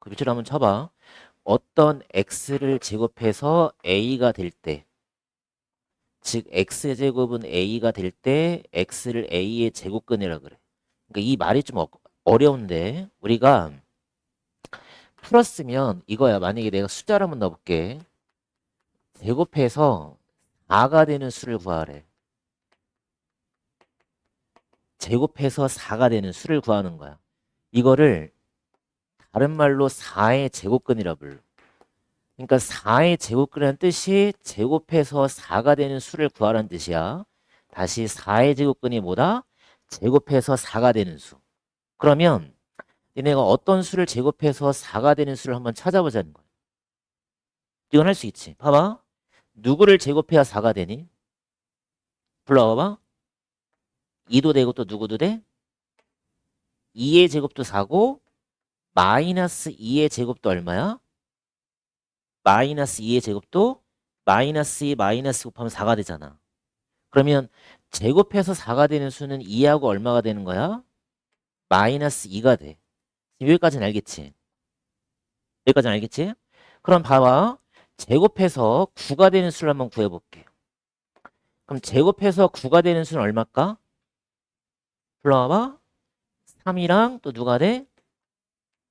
그 밑으로 한번 쳐봐. 어떤 x를 제곱해서 a가 될 때, 즉 x제곱은 a가 될 때 x를 a의 제곱근이라 그래. 그러니까 이 말이 좀 어려운데 우리가 풀었으면 이거야. 만약에 내가 숫자를 한번 넣어볼게. 제곱해서 4가 되는 수를 구하래. 제곱해서 4가 되는 수를 구하는 거야. 이거를 다른 말로 4의 제곱근이라 불러. 그러니까 4의 제곱근이라는 뜻이 제곱해서 4가 되는 수를 구하라는 뜻이야. 다시 4의 제곱근이 뭐다? 제곱해서 4가 되는 수. 그러면 얘네가 어떤 수를 제곱해서 4가 되는 수를 한번 찾아보자는 거야. 이건 할 수 있지. 봐봐. 누구를 제곱해야 4가 되니? 불러봐봐. 2도 되고 또 누구도 돼? 2의 제곱도 4고 마이너스 2의 제곱도 얼마야? 마이너스 2의 제곱도 마이너스 2 마이너스 곱하면 4가 되잖아. 그러면 제곱해서 4가 되는 수는 2하고 얼마가 되는 거야? 마이너스 2가 돼. 여기까지는 알겠지? 여기까지는 알겠지? 그럼 봐봐. 제곱해서 9가 되는 수를 한번 구해볼게. 그럼 제곱해서 9가 되는 수는 얼마일까? 불러와봐. 3이랑 또 누가 돼?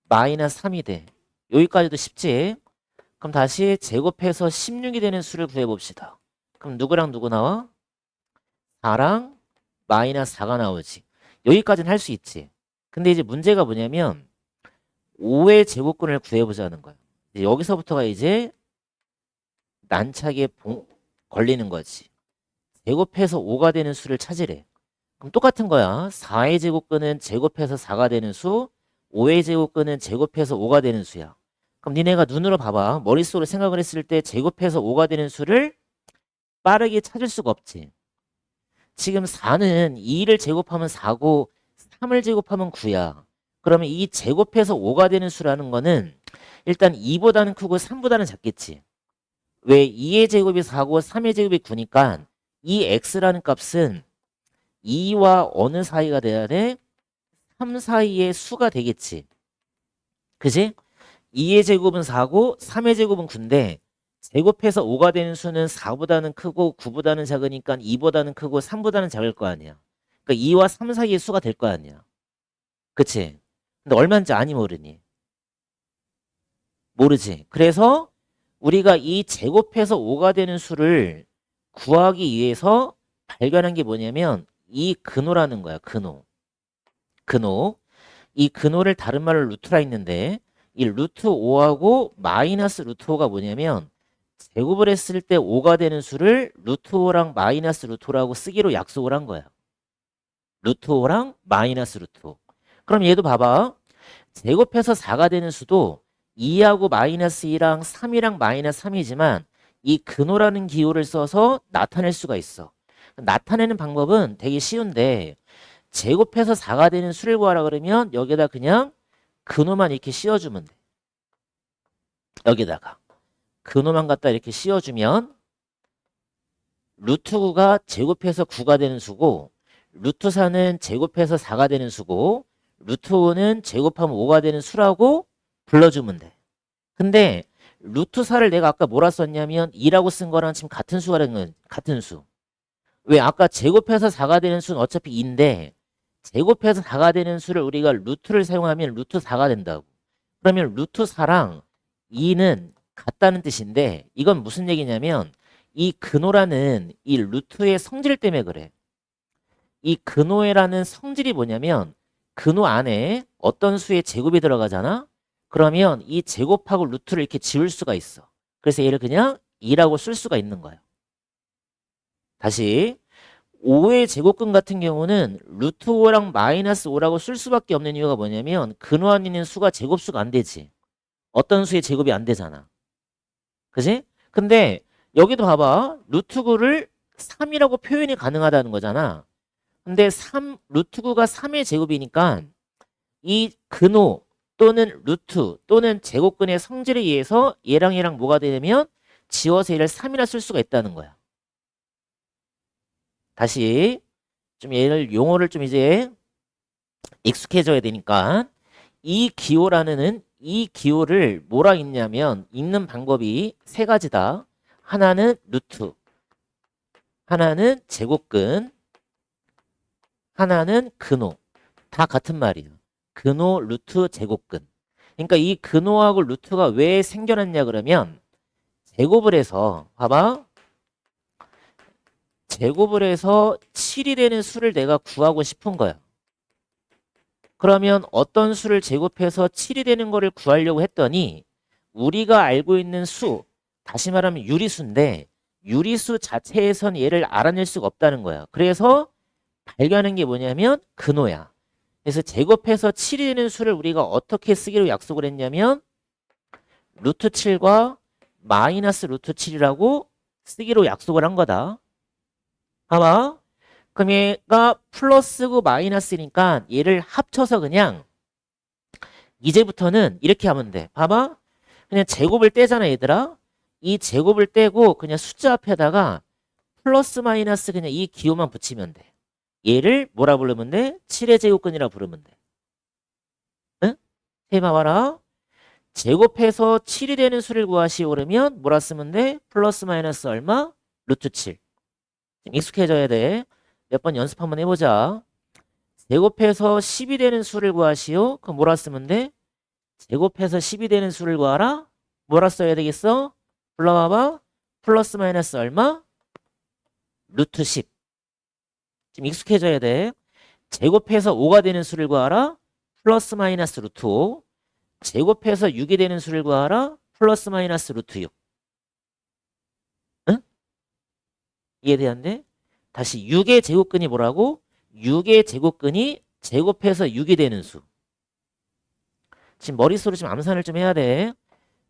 마이너스 3이 돼. 여기까지도 쉽지? 그럼 다시 제곱해서 16이 되는 수를 구해봅시다. 그럼 누구랑 누구 나와? 4랑 마이너스 4가 나오지. 여기까지는 할 수 있지. 근데 이제 문제가 뭐냐면 5의 제곱근을 구해보자는 거야. 이제 여기서부터가 이제 난착에 걸리는 거지. 제곱해서 5가 되는 수를 찾으래. 그럼 똑같은 거야. 4의 제곱근은 제곱해서 4가 되는 수, 5의 제곱근은 제곱해서 5가 되는 수야. 그럼 니네가 눈으로 봐봐. 머릿속으로 생각을 했을 때 제곱해서 5가 되는 수를 빠르게 찾을 수가 없지. 지금 4는 2를 제곱하면 4고 3을 제곱하면 9야. 그러면 이 제곱해서 5가 되는 수라는 거는 일단 2보다는 크고 3보다는 작겠지. 왜 2의 제곱이 4고 3의 제곱이 9니까 이 x라는 값은 2와 어느 사이가 돼야 돼? 3 사이의 수가 되겠지. 그지? 2의 제곱은 4고 3의 제곱은 9인데 제곱해서 5가 되는 수는 4보다는 크고 9보다는 작으니까 2보다는 크고 3보다는 작을 거 아니야. 그러니까 2와 3 사이의 수가 될 거 아니야. 그치? 근데 얼마인지 아니 모르니? 모르지. 그래서 우리가 이 제곱해서 5가 되는 수를 구하기 위해서 발견한 게 뭐냐면 이 근호라는 거야. 근호. 근호. 이 근호를 다른 말로 루트라 했는데 이 루트 5하고 마이너스 루트 5가 뭐냐면 제곱을 했을 때 5가 되는 수를 루트 5랑 마이너스 루트 5라고 쓰기로 약속을 한 거야. 루트 5랑 마이너스 루트 5. 그럼 얘도 봐봐. 제곱해서 4가 되는 수도 2하고 마이너스 2랑 3이랑 마이너스 3이지만 이 근호라는 기호를 써서 나타낼 수가 있어. 나타내는 방법은 되게 쉬운데 제곱해서 4가 되는 수를 구하라 그러면 여기다 그냥 근호만 이렇게 씌워주면 돼. 여기다가 근호만 갖다 이렇게 씌워주면 루트 9가 제곱해서 9가 되는 수고 루트 4는 제곱해서 4가 되는 수고 루트 5는 제곱하면 5가 되는 수라고 불러주면 돼. 근데 루트 4를 내가 아까 뭐라 썼냐면 2라고 쓴 거랑 지금 같은 수가 된 건 같은 수. 왜 아까 제곱해서 4가 되는 수는 어차피 2인데 제곱해서 4가 되는 수를 우리가 루트를 사용하면 루트 4가 된다고. 그러면 루트 4랑 2는 같다는 뜻인데 이건 무슨 얘기냐면 이 근호라는 이 루트의 성질 때문에 그래. 이 근호라는 성질이 뭐냐면 근호 안에 어떤 수의 제곱이 들어가잖아. 그러면 이 제곱하고 루트를 이렇게 지울 수가 있어. 그래서 얘를 그냥 2라고 쓸 수가 있는 거야. 다시 5의 제곱근 같은 경우는 루트 5랑 마이너스 5라고 쓸 수밖에 없는 이유가 뭐냐면 근호 안에 있는 수가 제곱수가 안 되지. 어떤 수의 제곱이 안 되잖아. 그지? 근데 여기도 봐봐. 루트 9를 3이라고 표현이 가능하다는 거잖아. 근데 루트 9가 3의 제곱이니까 이 근호 또는 루트 또는 제곱근의 성질에 의해서 얘랑 얘랑 뭐가 되냐면 지워서 얘를 3이라 쓸 수가 있다는 거야. 다시 좀 얘를 용어를 좀 이제 익숙해져야 되니까 이 기호라는 이 기호를 뭐라 읽냐면 읽는 방법이 세 가지다. 하나는 루트, 하나는 제곱근, 하나는 근호. 다 같은 말이에요. 근호, 루트, 제곱근. 그러니까 이 근호하고 루트가 왜 생겨났냐 그러면 제곱을 해서 봐봐. 제곱을 해서 7이 되는 수를 내가 구하고 싶은 거야. 그러면 어떤 수를 제곱해서 7이 되는 거를 구하려고 했더니 우리가 알고 있는 수, 다시 말하면 유리수인데 유리수 자체에선 얘를 알아낼 수가 없다는 거야. 그래서 발견한 게 뭐냐면 근호야. 그래서 제곱해서 7이 되는 수를 우리가 어떻게 쓰기로 약속을 했냐면 루트 7과 마이너스 루트 7이라고 쓰기로 약속을 한 거다. 봐봐. 그럼 얘가 플러스고 마이너스니까 얘를 합쳐서 그냥 이제부터는 이렇게 하면 돼. 봐봐. 그냥 제곱을 떼잖아, 얘들아. 이 제곱을 떼고 그냥 숫자 앞에다가 플러스 마이너스 그냥 이 기호만 붙이면 돼. 얘를 뭐라 부르면 돼? 7의 제곱근이라 부르면 돼. 응? 해봐봐라. 제곱해서 7이 되는 수를 구하시오 그러면 뭐라 쓰면 돼? 플러스 마이너스 얼마? 루트 7. 익숙해져야 돼. 몇 번 연습 한번 해보자. 제곱해서 10이 되는 수를 구하시오. 그럼 뭐라 쓰면 돼? 제곱해서 10이 되는 수를 구하라? 뭐라 써야 되겠어? 불러봐봐. 플러스 마이너스 얼마? 루트 10. 지금 익숙해져야 돼. 제곱해서 5가 되는 수를 구하라? 플러스 마이너스 루트 5. 제곱해서 6이 되는 수를 구하라? 플러스 마이너스 루트 6. 응? 이해돼안돼? 다시 6의 제곱근이 뭐라고? 6의 제곱근이 제곱해서 6이 되는 수. 지금 머릿속으로 좀 암산을 좀 해야 돼.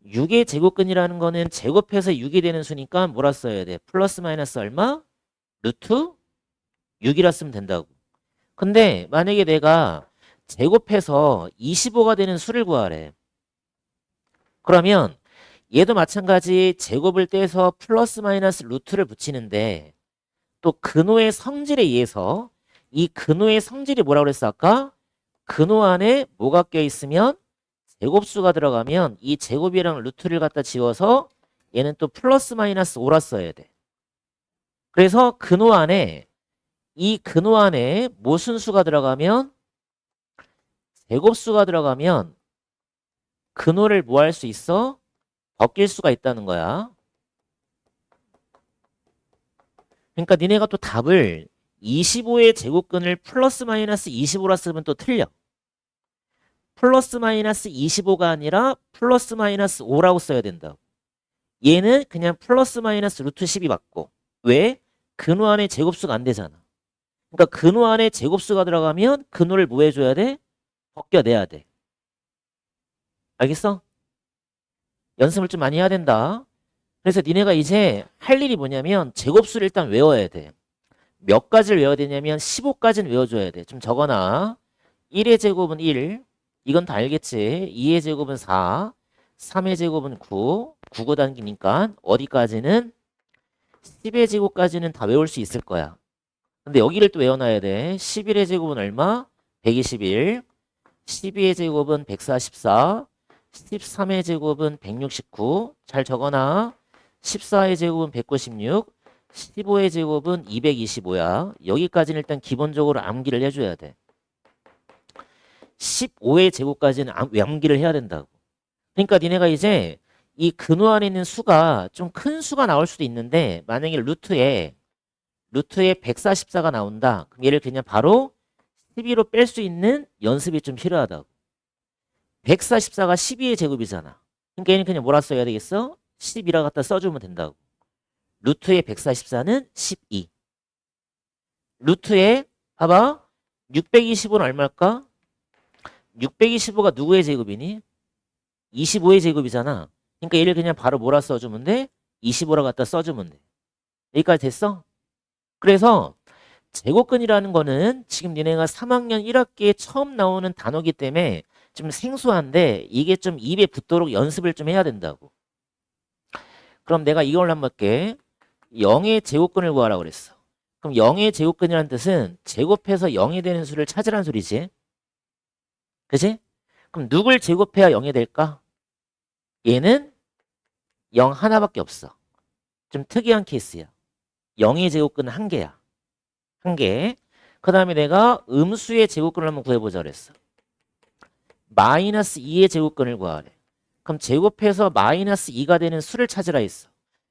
6의 제곱근이라는 거는 제곱해서 6이 되는 수니까 뭐라 써야 돼? 플러스 마이너스 얼마? 루트 6이라 쓰면 된다고. 근데 만약에 내가 제곱해서 25가 되는 수를 구하래. 그러면 얘도 마찬가지 제곱을 떼서 플러스 마이너스 루트를 붙이는데 또 근호의 성질에 의해서 이 근호의 성질이 뭐라고 그랬어 아까? 근호 안에 뭐가 껴있으면 제곱수가 들어가면 이 제곱이랑 루트를 갖다 지워서 얘는 또 플러스 마이너스 5라 써야 돼. 그래서 근호 안에 이 근호 안에 무슨 수가 들어가면 제곱수가 들어가면 근호를 뭐 할 수 있어? 벗길 수가 있다는 거야. 그러니까 니네가 또 답을 25의 제곱근을 플러스 마이너스 25라 쓰면 또 틀려. 플러스 마이너스 25가 아니라 플러스 마이너스 5라고 써야 된다고. 얘는 그냥 플러스 마이너스 루트 10이 맞고. 왜? 근호 안에 제곱수가 안 되잖아. 그러니까 근호 안에 제곱수가 들어가면 근호를 뭐 해줘야 돼? 벗겨내야 돼. 알겠어? 연습을 좀 많이 해야 된다. 그래서 니네가 이제 할 일이 뭐냐면 제곱수를 일단 외워야 돼. 몇 가지를 외워야 되냐면 15까지는 외워줘야 돼. 좀 적어놔. 1의 제곱은 1. 이건 다 알겠지. 2의 제곱은 4. 3의 제곱은 9. 9고 단기니까 어디까지는 10의 제곱까지는 다 외울 수 있을 거야. 근데 여기를 또 외워놔야 돼. 11의 제곱은 얼마? 121. 12의 제곱은 144. 13의 제곱은 169. 잘 적어놔. 14의 제곱은 196. 15의 제곱은 225야. 여기까지는 일단 기본적으로 암기를 해줘야 돼. 15의 제곱까지는 암기를 해야 된다고. 그러니까 니네가 이제 이 근호 안에 있는 수가 좀 큰 수가 나올 수도 있는데 만약에 루트에 144가 나온다. 그럼 얘를 그냥 바로 12로 뺄 수 있는 연습이 좀 필요하다고. 144가 12의 제곱이잖아. 그러니까 얘는 그냥 뭐라 써야 되겠어? 12라 갖다 써주면 된다고. 루트의 144는 12. 루트의 봐봐. 625는 얼마일까? 625가 누구의 제곱이니? 25의 제곱이잖아. 그러니까 얘를 그냥 바로 뭐라 써주면 돼? 25라 갖다 써주면 돼. 여기까지 됐어? 그래서 제곱근이라는 거는 지금 니네가 3학년 1학기에 처음 나오는 단어기 때문에 좀 생소한데 이게 좀 입에 붙도록 연습을 좀 해야 된다고. 그럼 내가 이걸 한번 볼게. 0의 제곱근을 구하라고 그랬어. 그럼 0의 제곱근이라는 뜻은 제곱해서 0이 되는 수를 찾으라는 소리지. 그치? 그럼 누굴 제곱해야 0이 될까? 얘는 0 하나밖에 없어. 좀 특이한 케이스야. 0의 제곱근은 한 개야. 한 개. 그 다음에 내가 음수의 제곱근을 한번 구해보자 그랬어. 마이너스 2의 제곱근을 구하래. 그럼 제곱해서 마이너스 2가 되는 수를 찾으라 했어.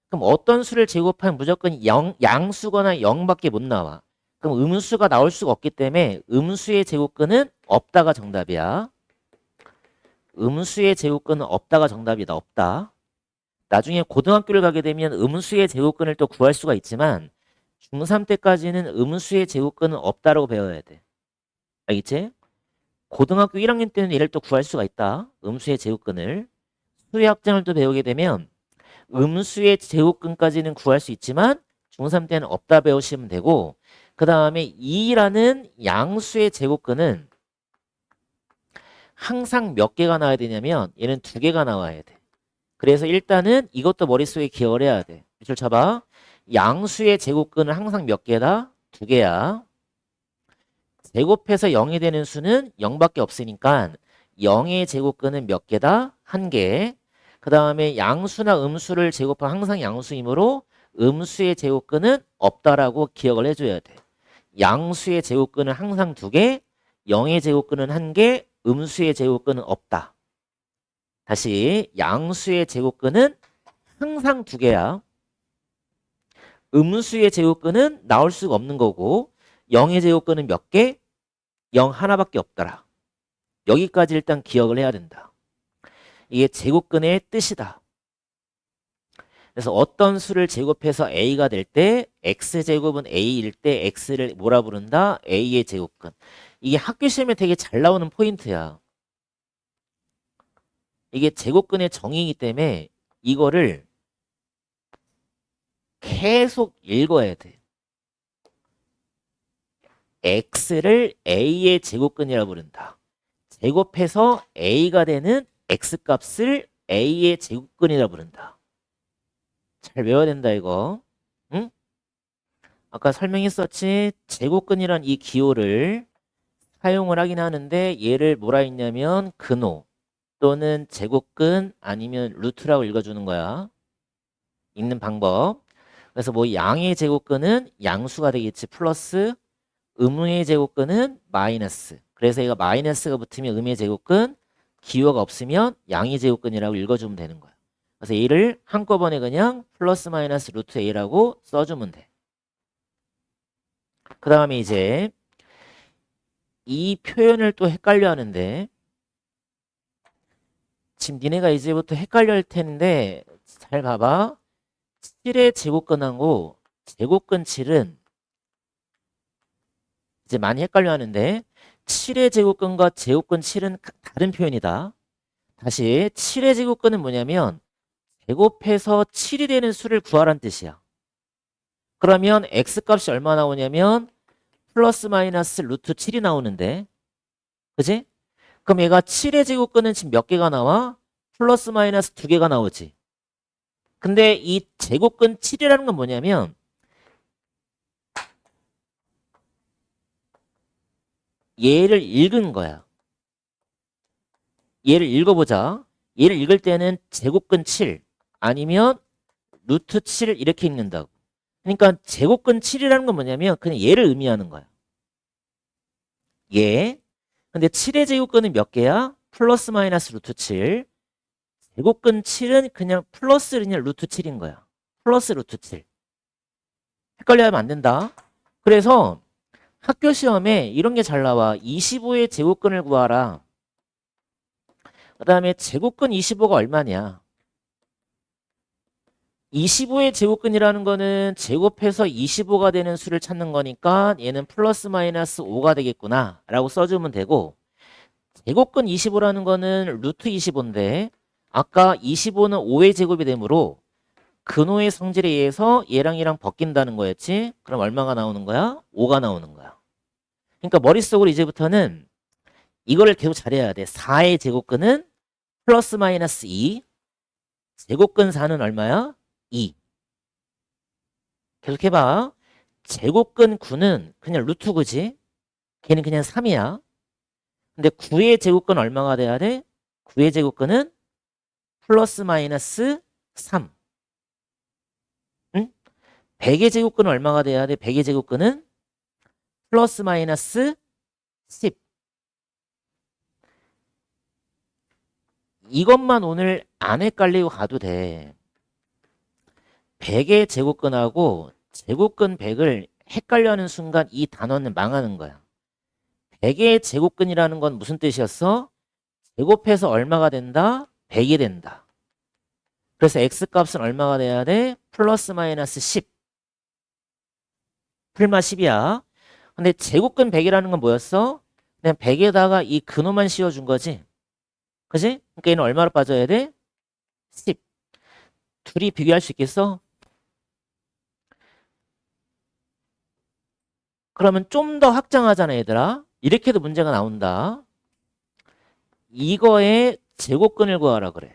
그럼 어떤 수를 제곱하면 무조건 양수거나 0밖에 못 나와. 그럼 음수가 나올 수가 없기 때문에 음수의 제곱근은 없다가 정답이야. 음수의 제곱근은 없다가 정답이다. 없다. 나중에 고등학교를 가게 되면 음수의 제곱근을 또 구할 수가 있지만 중3 때까지는 음수의 제곱근은 없다라고 배워야 돼. 알겠지? 고등학교 1학년 때는 얘를 또 구할 수가 있다. 음수의 제곱근을. 수의 확장을 또 배우게 되면 음수의 제곱근까지는 구할 수 있지만 중3 때는 없다 배우시면 되고 그 다음에 2라는 양수의 제곱근은 항상 몇 개가 나와야 되냐면 얘는 2개가 나와야 돼. 그래서 일단은 이것도 머릿속에 기억을 해야 돼. 밑줄 쳐봐. 양수의 제곱근은 항상 몇 개다? 2개야. 제곱해서 0이 되는 수는 0밖에 없으니까 0의 제곱근은 몇 개다? 1개. 그 다음에 양수나 음수를 제곱하면 항상 양수이므로 음수의 제곱근은 없다라고 기억을 해줘야 돼. 양수의 제곱근은 항상 2개, 0의 제곱근은 1개, 음수의 제곱근은 없다. 다시 양수의 제곱근은 항상 2개야. 음수의 제곱근은 나올 수가 없는 거고 0의 제곱근은 몇 개? 0 하나밖에 없더라. 여기까지 일단 기억을 해야 된다. 이게 제곱근의 뜻이다. 그래서 어떤 수를 제곱해서 a가 될 때 x제곱은 a일 때 x를 뭐라 부른다? a의 제곱근. 이게 학교 시험에 되게 잘 나오는 포인트야. 이게 제곱근의 정의이기 때문에 이거를 계속 읽어야 돼. x를 a의 제곱근이라고 부른다. 제곱해서 a가 되는 x값을 a의 제곱근이라고 부른다. 잘 외워야 된다 이거. 응? 아까 설명했었지. 제곱근이란 이 기호를 사용을 하긴 하는데 얘를 뭐라 했냐면 근호 또는 제곱근 아니면 루트라고 읽어주는 거야. 읽는 방법. 그래서 뭐 양의 제곱근은 양수가 되겠지. 플러스 음의 제곱근은 마이너스. 그래서 얘가 마이너스가 붙으면 음의 제곱근, 기호가 없으면 양의 제곱근이라고 읽어주면 되는 거야. 그래서 얘를 한꺼번에 그냥 플러스 마이너스 루트 a라고 써주면 돼. 그 다음에 이제 이 표현을 또 헷갈려 하는데 지금 니네가 이제부터 헷갈려 할 텐데 잘 봐봐. 7의 제곱근하고 제곱근 7은 이제 많이 헷갈려 하는데 7의 제곱근과 제곱근 7은 다른 표현이다. 다시 7의 제곱근은 뭐냐면 제곱해서 7이 되는 수를 구하라는 뜻이야. 그러면 x값이 얼마 나오냐면 플러스 마이너스 루트 7이 나오는데 그지? 그럼 얘가 7의 제곱근은 지금 몇 개가 나와? 플러스 마이너스 2개가 나오지. 근데 이 제곱근 7이라는 건 뭐냐면 얘를 읽은 거야. 얘를 읽어보자. 얘를 읽을 때는 제곱근 7 아니면 루트 7 이렇게 읽는다고. 그러니까 제곱근 7이라는 건 뭐냐면 그냥 얘를 의미하는 거야. 얘. 근데 7의 제곱근은 몇 개야? 플러스 마이너스 루트 7. 제곱근 7은 그냥 플러스 그냥 루트 7인 거야. 플러스 루트 7. 헷갈려 하면 안 된다. 그래서 학교 시험에 이런 게 잘 나와. 25의 제곱근을 구하라. 그 다음에 제곱근 25가 얼마냐? 25의 제곱근이라는 거는 제곱해서 25가 되는 수를 찾는 거니까 얘는 플러스 마이너스 5가 되겠구나 라고 써주면 되고 제곱근 25라는 거는 루트 25인데 아까 25는 5의 제곱이 되므로 근호의 성질에 의해서 얘랑 얘랑 벗긴다는 거였지. 그럼 얼마가 나오는 거야? 5가 나오는 거야. 그러니까 머릿속으로 이제부터는 이거를 계속 잘해야 돼. 4의 제곱근은 플러스 마이너스 2. 제곱근 4는 얼마야? 2. 계속 해봐. 제곱근 9는 그냥 루트 9지. 걔는 그냥 3이야. 근데 9의 제곱근 얼마가 돼야 돼? 9의 제곱근은 플러스 마이너스 3. 응? 100의 제곱근은 얼마가 돼야 돼? 100의 제곱근은 플러스 마이너스 10. 이것만 오늘 안 헷갈리고 가도 돼. 100의 제곱근하고 제곱근 100을 헷갈려하는 순간 이 단어는 망하는 거야. 100의 제곱근이라는 건 무슨 뜻이었어? 제곱해서 얼마가 된다? 100이 된다. 그래서 x값은 얼마가 돼야 돼? 플러스 마이너스 10. 풀마 10이야. 근데 제곱근 100이라는 건 뭐였어? 그냥 100에다가 이 근호만 씌워준 거지. 그지? 그러니까 얘는 얼마로 빠져야 돼? 10. 둘이 비교할 수 있겠어? 그러면 좀 더 확장하잖아, 얘들아. 이렇게도 문제가 나온다. 이거의 제곱근을 구하라 그래.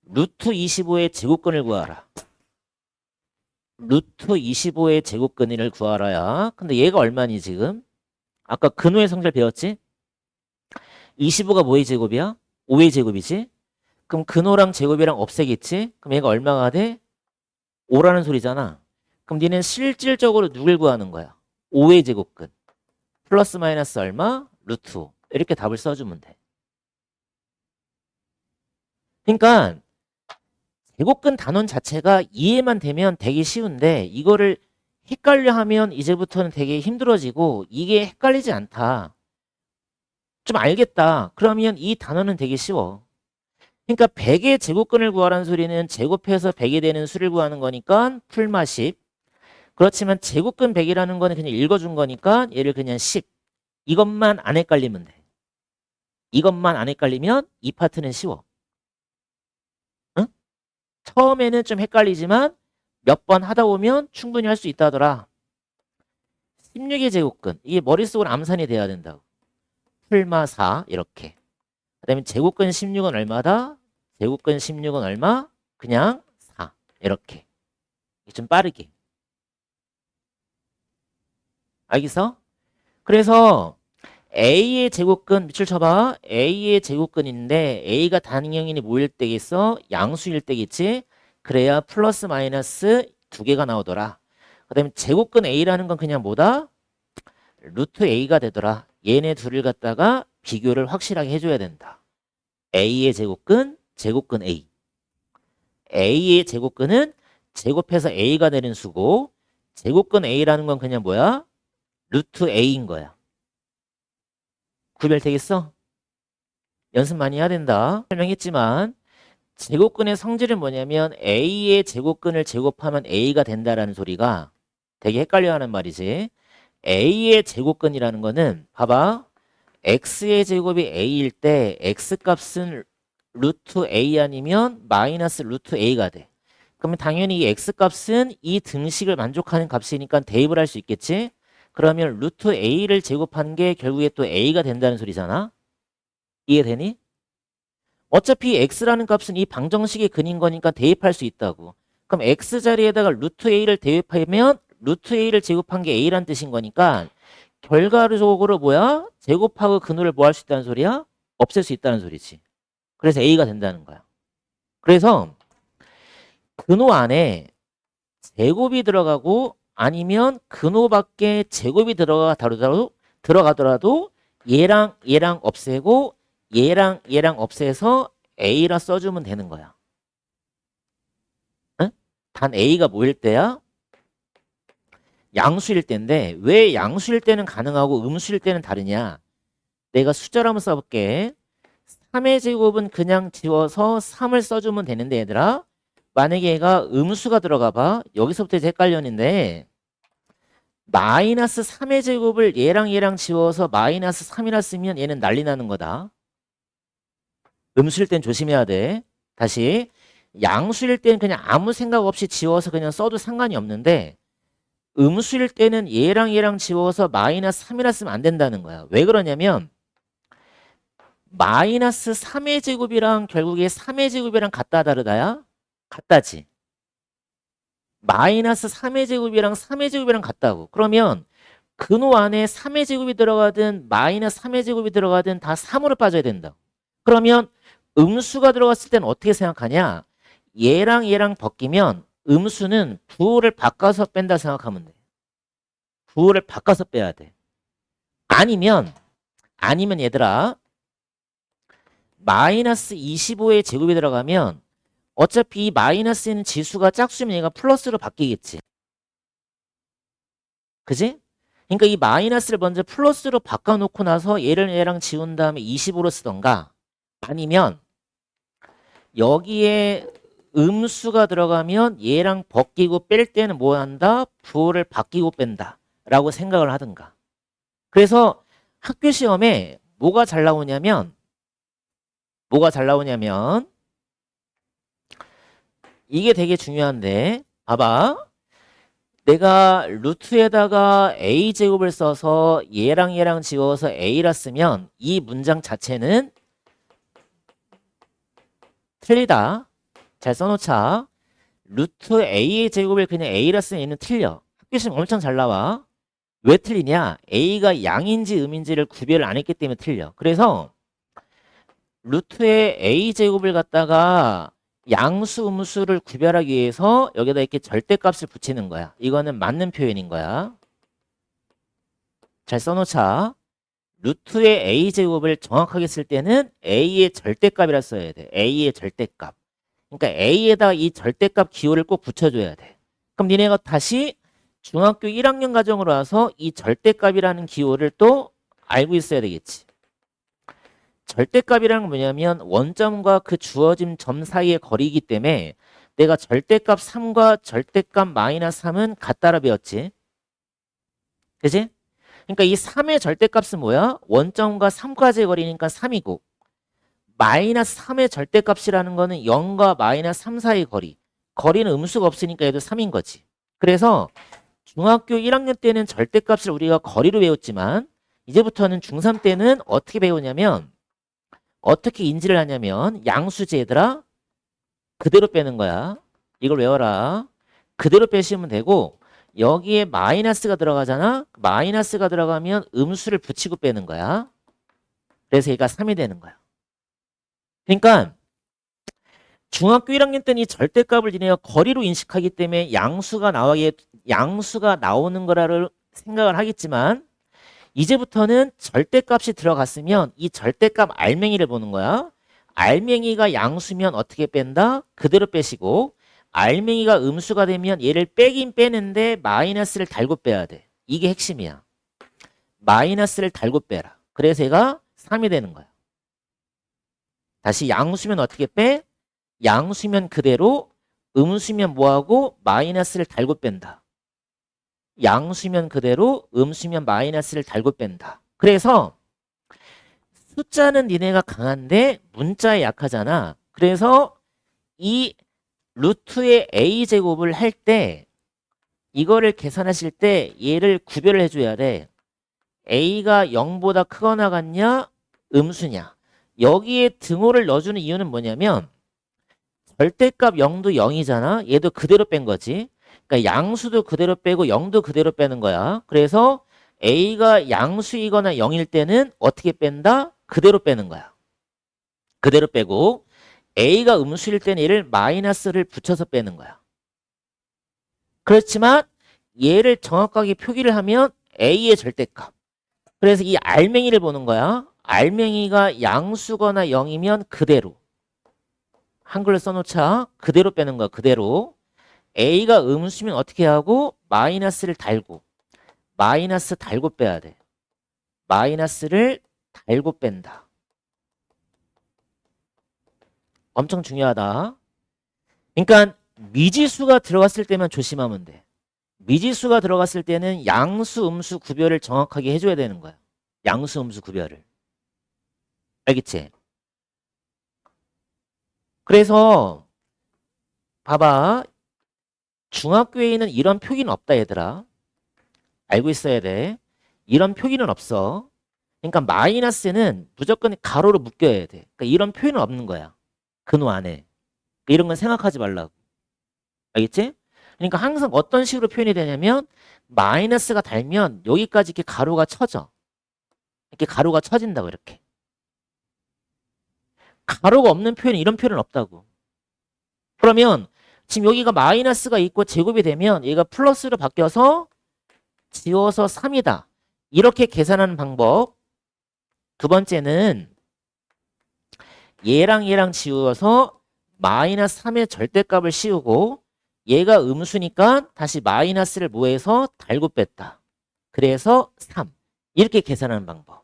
루트 25의 제곱근을 구하라. 루트 25의 제곱근을 구하라야. 근데 얘가 얼마니 지금? 아까 근호의 성질 배웠지? 25가 뭐의 제곱이야? 5의 제곱이지? 그럼 근호랑 제곱이랑 없애겠지? 그럼 얘가 얼마가 돼? 5라는 소리잖아. 그럼 니는 실질적으로 누굴 구하는 거야? 5의 제곱근. 플러스 마이너스 얼마? 루트 5. 이렇게 답을 써주면 돼. 그러니까 제곱근 단원 자체가 이해만 되면 되게 쉬운데 이거를 헷갈려 하면 이제부터는 되게 힘들어지고 이게 헷갈리지 않다. 좀 알겠다. 그러면 이 단어는 되게 쉬워. 그러니까 100의 제곱근을 구하라는 소리는 제곱해서 100이 되는 수를 구하는 거니까 풀마 10. 그렇지만 제곱근 100이라는 거는 그냥 읽어준 거니까 얘를 그냥 10. 이것만 안 헷갈리면 돼. 이것만 안 헷갈리면 이 파트는 쉬워. 응? 처음에는 좀 헷갈리지만 몇 번 하다 보면 충분히 할 수 있다더라. 16의 제곱근. 이게 머릿속으로 암산이 돼야 된다고. 풀마 4 이렇게. 그 다음에 제곱근 16은 얼마다? 제곱근 16은 얼마? 그냥 4 이렇게. 좀 빠르게. 알겠어? 그래서 A의 제곱근 밑줄 쳐봐. A의 제곱근인데 A가 단위형이니 뭐일 때겠어? 양수일 때겠지? 그래야 플러스 마이너스 두 개가 나오더라. 그 다음에 제곱근 A라는 건 그냥 뭐다? 루트 A가 되더라. 얘네 둘을 갖다가 비교를 확실하게 해줘야 된다. A의 제곱근, 제곱근 A. A의 제곱근은 제곱해서 A가 되는 수고 제곱근 A라는 건 그냥 뭐야? 루트 A인 거야. 구별되겠어? 연습 많이 해야 된다. 설명했지만 제곱근의 성질은 뭐냐면 A의 제곱근을 제곱하면 A가 된다라는 소리가 되게 헷갈려하는 말이지. A의 제곱근이라는 거는 봐봐. X의 제곱이 A일 때 X값은 루트 A 아니면 마이너스 루트 A가 돼. 그러면 당연히 이 X값은 이 등식을 만족하는 값이니까 대입을 할 수 있겠지? 그러면 루트 A를 제곱한 게 결국에 또 A가 된다는 소리잖아. 이해되니? 어차피 X라는 값은 이 방정식의 근인 거니까 대입할 수 있다고. 그럼 X 자리에다가 루트 A를 대입하면 루트 A를 제곱한 게 A란 뜻인 거니까 결과적으로 뭐야? 제곱하고 근호를 뭐 할 수 있다는 소리야? 없앨 수 있다는 소리지. 그래서 A가 된다는 거야. 그래서 근호 안에 제곱이 들어가고 아니면 근호밖에 제곱이 들어가더라도 얘랑 얘랑 없애고 얘랑 얘랑 없애서 A라 써주면 되는 거야. 응? 단 A가 뭐일 때야? 양수일 때인데 왜 양수일 때는 가능하고 음수일 때는 다르냐? 내가 숫자로 한번 써볼게. 3의 제곱은 그냥 지워서 3을 써주면 되는데 얘들아 만약에 얘가 음수가 들어가 봐. 여기서부터 이제 헷갈렸는데 마이너스 3의 제곱을 얘랑 얘랑 지워서 마이너스 3이라 쓰면 얘는 난리 나는 거다. 음수일 땐 조심해야 돼. 다시 양수일 땐 그냥 아무 생각 없이 지워서 그냥 써도 상관이 없는데 음수일 때는 얘랑 얘랑 지워서 마이너스 3이라 쓰면 안 된다는 거야. 왜 그러냐면 마이너스 3의 제곱이랑 결국에 3의 제곱이랑 같다 다르다야? 같다지. 마이너스 3의 제곱이랑 3의 제곱이랑 같다고. 그러면 근호 안에 3의 제곱이 들어가든 마이너스 3의 제곱이 들어가든 다 3으로 빠져야 된다. 그러면 음수가 들어갔을 때는 어떻게 생각하냐? 얘랑 얘랑 벗기면 음수는 부호를 바꿔서 뺀다 생각하면 돼. 부호를 바꿔서 빼야 돼. 아니면 얘들아 마이너스 25의 제곱이 들어가면 어차피 이 마이너스에는 지수가 짝수면 얘가 플러스로 바뀌겠지. 그지? 그러니까 이 마이너스를 먼저 플러스로 바꿔놓고 나서 얘를 얘랑 지운 다음에 20으로 쓰던가 아니면 여기에 음수가 들어가면 얘랑 벗기고 뺄 때는 뭐 한다? 부호를 바뀌고 뺀다 라고 생각을 하든가. 그래서 학교 시험에 뭐가 잘 나오냐면 이게 되게 중요한데 봐봐. 내가 루트에다가 a제곱을 써서 얘랑 지워서 a라 쓰면 이 문장 자체는 틀리다. 잘 써놓자. 루트 a의 제곱을 그냥 a라 쓰면 얘는 틀려. 학교 시험 엄청 잘 나와. 왜 틀리냐? a가 양인지 음인지를 구별을 안 했기 때문에 틀려. 그래서 루트의 a제곱을 갖다가 양수, 음수를 구별하기 위해서 여기다 이렇게 절대값을 붙이는 거야. 이거는 맞는 표현인 거야. 잘 써놓자. 루트의 a제곱을 정확하게 쓸 때는 a의 절대값이라 써야 돼. a의 절대값. 그러니까 a에다 이 절대값 기호를 꼭 붙여줘야 돼. 그럼 니네가 다시 중학교 1학년 과정으로 와서 이 절대값이라는 기호를 또 알고 있어야 되겠지. 절대값이라는 건 뭐냐면 원점과 그 주어진 점 사이의 거리이기 때문에 내가 절대값 3과 절대값 마이너스 3은 같다라 배웠지. 그치? 그러니까 이 3의 절대값은 뭐야? 원점과 3까지의 거리니까 3이고 마이너스 3의 절대값이라는 거는 0과 마이너스 3 사이의 거리. 거리는 음수가 없으니까 얘도 3인 거지. 그래서 중학교 1학년 때는 절대값을 우리가 거리로 배웠지만 이제부터는 중3 때는 어떻게 배우냐면 어떻게 인지를 하냐면 양수지 얘들아 그대로 빼는 거야. 이걸 외워라. 그대로 빼시면 되고 여기에 마이너스가 들어가잖아. 마이너스가 들어가면 음수를 붙이고 빼는 거야. 그래서 얘가 3이 되는 거야. 그러니까 중학교 1학년 때는 이 절대값을 니네가 거리로 인식하기 때문에 양수가 나오는 거라를 생각을 하겠지만 이제부터는 절대값이 들어갔으면 이 절대값 알맹이를 보는 거야. 알맹이가 양수면 어떻게 뺀다? 그대로 빼시고 알맹이가 음수가 되면 얘를 빼긴 빼는데 마이너스를 달고 빼야 돼. 이게 핵심이야. 마이너스를 달고 빼라. 그래서 얘가 3이 되는 거야. 다시 양수면 어떻게 빼? 양수면 그대로 음수면 뭐하고 마이너스를 달고 뺀다. 양수면 그대로 음수면 마이너스를 달고 뺀다. 그래서 숫자는 니네가 강한데 문자에 약하잖아. 그래서 이 루트의 a제곱을 할 때 이거를 계산하실 때 얘를 구별을 해줘야 돼. a가 0보다 크거나 같냐? 음수냐? 여기에 등호를 넣어주는 이유는 뭐냐면 절대값 0도 0이잖아. 얘도 그대로 뺀 거지. 그러니까 양수도 그대로 빼고 0도 그대로 빼는 거야. 그래서 a가 양수이거나 0일 때는 어떻게 뺀다? 그대로 빼는 거야. 그대로 빼고 a가 음수일 때는 얘를 마이너스를 붙여서 빼는 거야. 그렇지만 얘를 정확하게 표기를 하면 a의 절대값. 그래서 이 알맹이를 보는 거야. 알맹이가 양수거나 0이면 그대로. 한글로 써놓자. 그대로 빼는 거야. 그대로. a가 음수면 어떻게 하고 마이너스를 달고 마이너스 달고 빼야 돼. 마이너스를 달고 뺀다. 엄청 중요하다. 그러니까 미지수가 들어갔을 때만 조심하면 돼. 미지수가 들어갔을 때는 양수, 음수 구별을 정확하게 해줘야 되는 거야. 양수, 음수 구별을. 알겠지? 그래서 봐봐. 중학교에는 이런 표기는 없다 얘들아. 알고 있어야 돼. 이런 표기는 없어. 그러니까 마이너스는 무조건 가로로 묶여야 돼. 그러니까 이런 표현은 없는 거야. 근호 안에. 이런 건 생각하지 말라고. 알겠지? 그러니까 항상 어떤 식으로 표현이 되냐면 마이너스가 달면 여기까지 이렇게 가로가 쳐져. 이렇게 가로가 쳐진다고 이렇게. 가로가 없는 표현이 이런 표현은 없다고. 그러면 지금 여기가 마이너스가 있고 제곱이 되면 얘가 플러스로 바뀌어서 지워서 3이다. 이렇게 계산하는 방법. 두 번째는 얘랑 지워서 마이너스 3의 절대값을 씌우고 얘가 음수니까 다시 마이너스를 뭐해서 달고 뺐다. 그래서 3. 이렇게 계산하는 방법.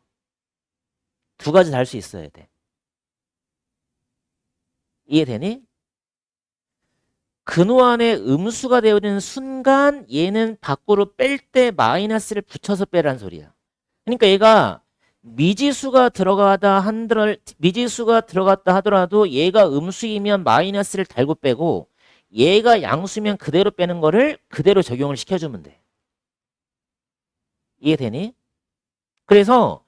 두 가지 달 수 있어야 돼. 이해되니? 근호 안에 음수가 되어있는 순간 얘는 밖으로 뺄 때 마이너스를 붙여서 빼라는 소리야. 그러니까 얘가 미지수가 들어갔다 하더라도 얘가 음수이면 마이너스를 달고 빼고 얘가 양수면 그대로 빼는 거를 그대로 적용을 시켜주면 돼. 이해되니? 그래서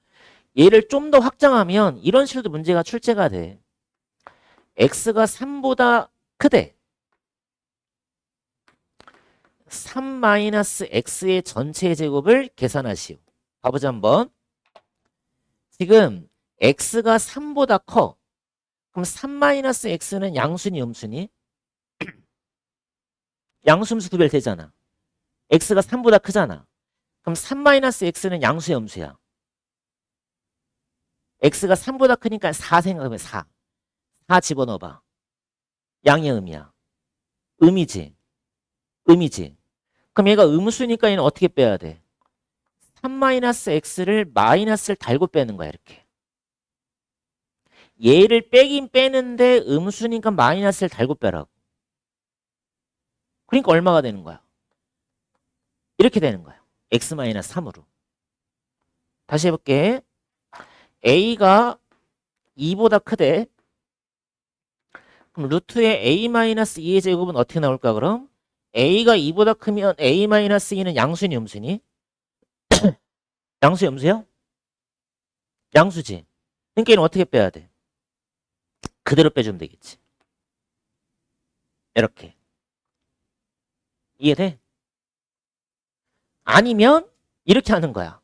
얘를 좀 더 확장하면 이런 식으로 문제가 출제가 돼. x가 3보다 크대. 3-x의 전체 제곱을 계산하시오. 봐보자 한번. 지금 x가 3보다 커. 그럼 3-x는 양수니 음수니? 양수음수 구별되잖아. x가 3보다 크잖아. 그럼 3-x는 양수야 음수야? x가 3보다 크니까 4 생각하면 4. 4 집어넣어봐. 양의 음이야. 음이지. 음이지. 그럼 얘가 음수니까 얘는 어떻게 빼야 돼? 3-x를 마이너스를 달고 빼는 거야 이렇게. 얘를 빼긴 빼는데 음수니까 마이너스를 달고 빼라고. 그러니까 얼마가 되는 거야? 이렇게 되는 거야. x-3으로. 다시 해볼게. a가 2보다 크대. 그럼 루트의 a-2의 제곱은 어떻게 나올까 그럼? a가 2보다 크면 a-2는 양수니 음수니? 양수 음수야? 양수지. 그러니까 얘는 어떻게 빼야 돼? 그대로 빼주면 되겠지. 이렇게. 이해돼? 아니면 이렇게 하는 거야.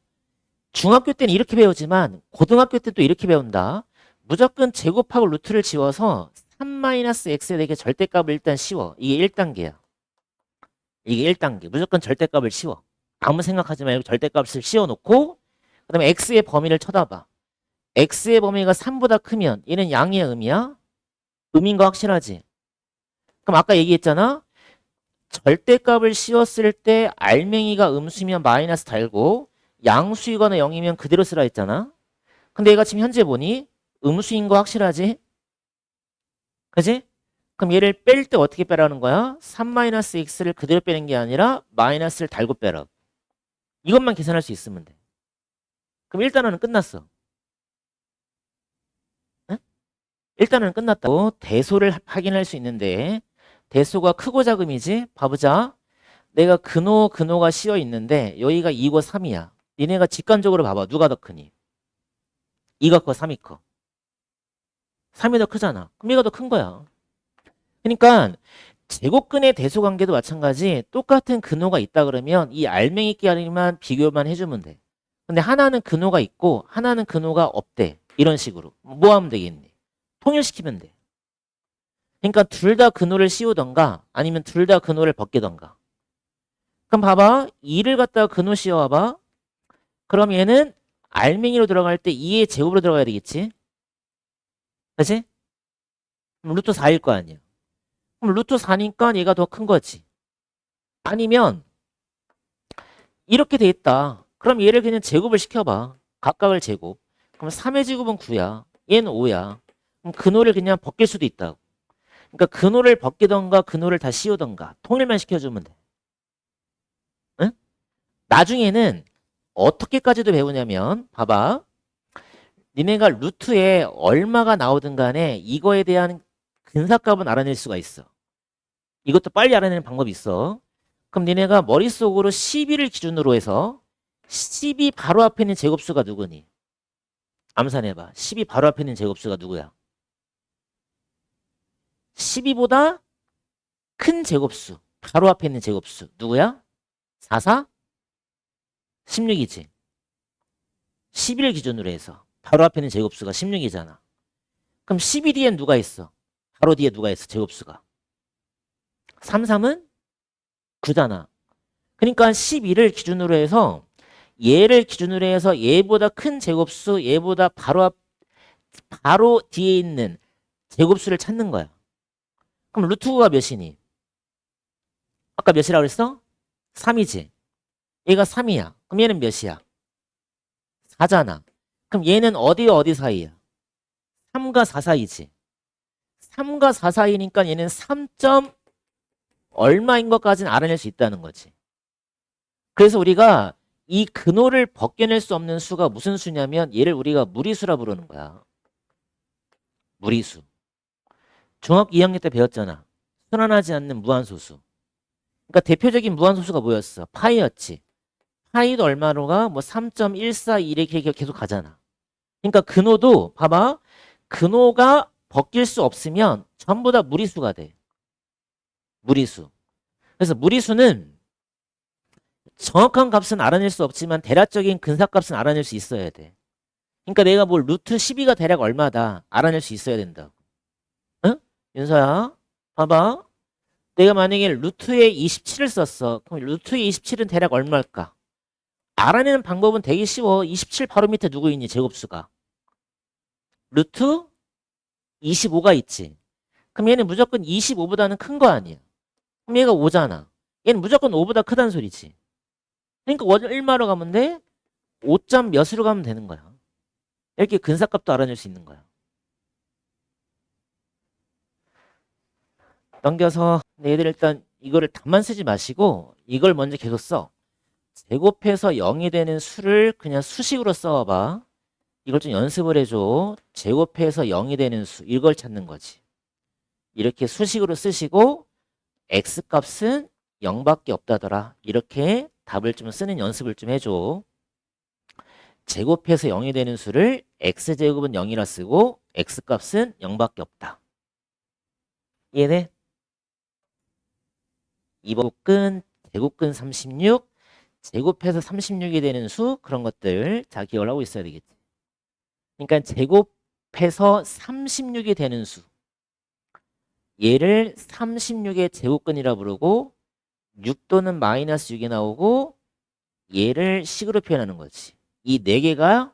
중학교 때는 이렇게 배우지만 고등학교 때 또 이렇게 배운다. 무조건 제곱하고 루트를 지워서 3-x에 대해 절대값을 일단 씌워. 이게 1단계야. 이게 1단계. 무조건 절대값을 씌워. 아무 생각하지 말고 절대값을 씌워놓고 그 다음에 x의 범위를 쳐다봐. x의 범위가 3보다 크면 얘는 양의 음이야? 음인 거 확실하지? 그럼 아까 얘기했잖아. 절대값을 씌웠을 때 알맹이가 음수면 마이너스 달고 양수이거나 0이면 그대로 쓰라 했잖아. 근데 얘가 지금 현재 보니 음수인 거 확실하지? 그지? 그럼 얘를 뺄 때 어떻게 빼라는 거야? 3-x를 그대로 빼는 게 아니라 마이너스를 달고 빼라. 이것만 계산할 수 있으면 돼. 그럼 1단원은 끝났어. 응? 1단원은 끝났다고. 대소를 확인할 수 있는데 대소가 크고 작음이지? 봐보자. 내가 근호가 씌어 있는데 여기가 2고 3이야. 니네가 직관적으로 봐봐. 누가 더 크니? 2가 커, 3이 커. 3이 더 크잖아. 그럼 얘가 더 큰 거야. 그러니까 제곱근의 대소 관계도 마찬가지. 똑같은 근호가 있다 그러면 이 알맹이끼리만 비교만 해주면 돼. 근데 하나는 근호가 있고 하나는 근호가 없대. 이런 식으로. 뭐 하면 되겠니? 통일시키면 돼. 그러니까 둘 다 근호를 씌우던가 아니면 둘 다 근호를 벗기던가. 그럼 봐봐. 2를 갖다가 근호 씌워봐. 그럼 얘는 알맹이로 들어갈 때 2의 제곱으로 들어가야 되겠지? 그치? 그럼 루트 4일 거 아니야. 그럼 루트 4니까 얘가 더 큰 거지. 아니면 이렇게 돼 있다. 그럼 얘를 그냥 제곱을 시켜봐. 각각을 제곱. 그럼 3의 제곱은 9야. 얘는 5야. 그럼 근호를 그냥 벗길 수도 있다고. 그러니까 근호를 벗기던가 근호를 다 씌우던가 통일만 시켜주면 돼. 응? 나중에는 어떻게까지도 배우냐면 봐봐. 니네가 루트에 얼마가 나오든 간에 이거에 대한 근사값은 알아낼 수가 있어. 이것도 빨리 알아내는 방법이 있어. 그럼 니네가 머릿속으로 12를 기준으로 해서 12 바로 앞에 있는 제곱수가 누구니? 암산해봐. 12 바로 앞에 있는 제곱수가 누구야? 12보다 큰 제곱수. 바로 앞에 있는 제곱수 누구야? 4, 4? 16이지. 11 기준으로 해서 바로 앞에 있는 제곱수가 16이잖아. 그럼 12 뒤엔 누가 있어? 바로 뒤에 누가 있어? 제곱수가. 3, 3은 9잖아. 그러니까 12를 기준으로 해서 얘를 기준으로 해서 얘보다 큰 제곱수, 얘보다 바로 뒤에 있는 제곱수를 찾는 거야. 그럼 루트 9가 몇이니? 아까 몇이라고 그랬어? 3이지. 얘가 3이야. 그럼 얘는 몇이야? 4잖아. 그럼 얘는 어디와 어디 사이야? 3과 4 사이지. 3과 4 사이니까 얘는 3. 얼마인 것까지는 알아낼 수 있다는 거지. 그래서 우리가 이 근호를 벗겨낼 수 없는 수가 무슨 수냐면 얘를 우리가 무리수라 부르는 거야. 무리수. 중학교 2학년 때 배웠잖아. 순환하지 않는 무한소수. 그러니까 대표적인 무한소수가 뭐였어? 파이였지. 파이도 얼마로가 뭐 3.142 이렇게 계속 가잖아. 그러니까 근호도 봐봐. 근호가 벗길 수 없으면 전부 다 무리수가 돼. 무리수. 그래서 무리수는 정확한 값은 알아낼 수 없지만 대략적인 근사값은 알아낼 수 있어야 돼. 그러니까 내가 뭐 루트 12가 대략 얼마다 알아낼 수 있어야 된다고. 응? 윤서야 봐봐. 내가 만약에 루트에 27을 썼어. 그럼 루트에 27은 대략 얼마일까? 알아내는 방법은 되게 쉬워. 27 바로 밑에 누구 있니? 제곱수가. 루트 25가 있지. 그럼 얘는 무조건 25보다는 큰 거 아니야. 그럼 얘가 5잖아. 얘는 무조건 5보다 크다는 소리지. 그러니까 얼마로 가면 돼? 5점 몇으로 가면 되는 거야. 이렇게 근사값도 알아낼 수 있는 거야. 넘겨서 얘들 일단 이거를 다만 쓰지 마시고 이걸 먼저 계속 써. 제곱해서 0이 되는 수를 그냥 수식으로 써봐. 이걸 좀 연습을 해줘. 제곱해서 0이 되는 수 이걸 찾는 거지. 이렇게 수식으로 쓰시고 x값은 0밖에 없다더라. 이렇게 답을 좀 쓰는 연습을 좀 해줘. 제곱해서 0이 되는 수를 x제곱은 0이라 쓰고 x값은 0밖에 없다. 이해돼? 2번 제곱근 36 제곱해서 36이 되는 수 그런 것들 자 기억을 하고 있어야 되겠지. 그러니까 제곱해서 36이 되는 수 얘를 36의 제곱근이라 부르고 6 또는 마이너스 6이 나오고 얘를 식으로 표현하는 거지. 이 네 개가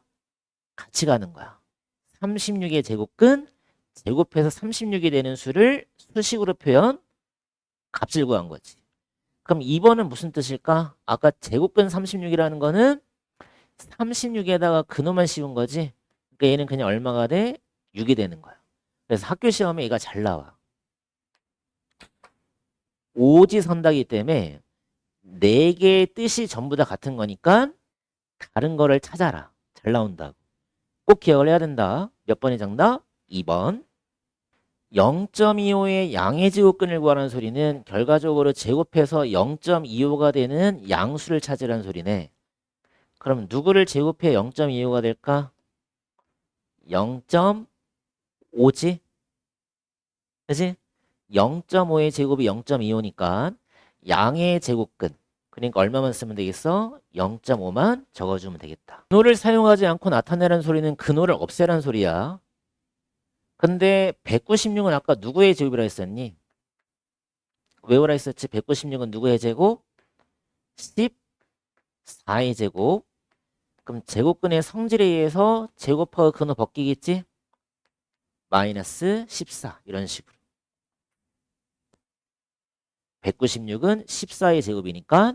같이 가는 거야. 36의 제곱근 제곱해서 36이 되는 수를 수식으로 표현 값을 구한 거지. 그럼 2번은 무슨 뜻일까? 아까 제곱근 36이라는 거는 36에다가 근호만 씌운 거지. 그러니까 얘는 그냥 얼마가 돼? 6이 되는 거야. 그래서 학교 시험에 얘가 잘 나와. 오지선다기 때문에 네 개의 뜻이 전부 다 같은 거니까 다른 거를 찾아라. 잘 나온다고. 꼭 기억을 해야 된다. 몇 번의 정답? 2번. 0.25의 양의 제곱근을 구하라는 소리는 결과적으로 제곱해서 0.25가 되는 양수를 찾으라는 소리네. 그럼 누구를 제곱해 0.25가 될까? 0.5지? 그치? 0.5의 제곱이 0.25니까 양의 제곱근 그러니까 얼마만 쓰면 되겠어? 0.5만 적어주면 되겠다. 근호를 사용하지 않고 나타내라는 소리는 근호를 없애라는 소리야. 근데 196은 아까 누구의 제곱이라 했었니? 외우라 했었지? 196은 누구의 제곱? 14의 제곱. 그럼 제곱근의 성질에 의해서 제곱하고 근호 벗기겠지? 마이너스 14 이런 식으로. 196은 14의 제곱이니까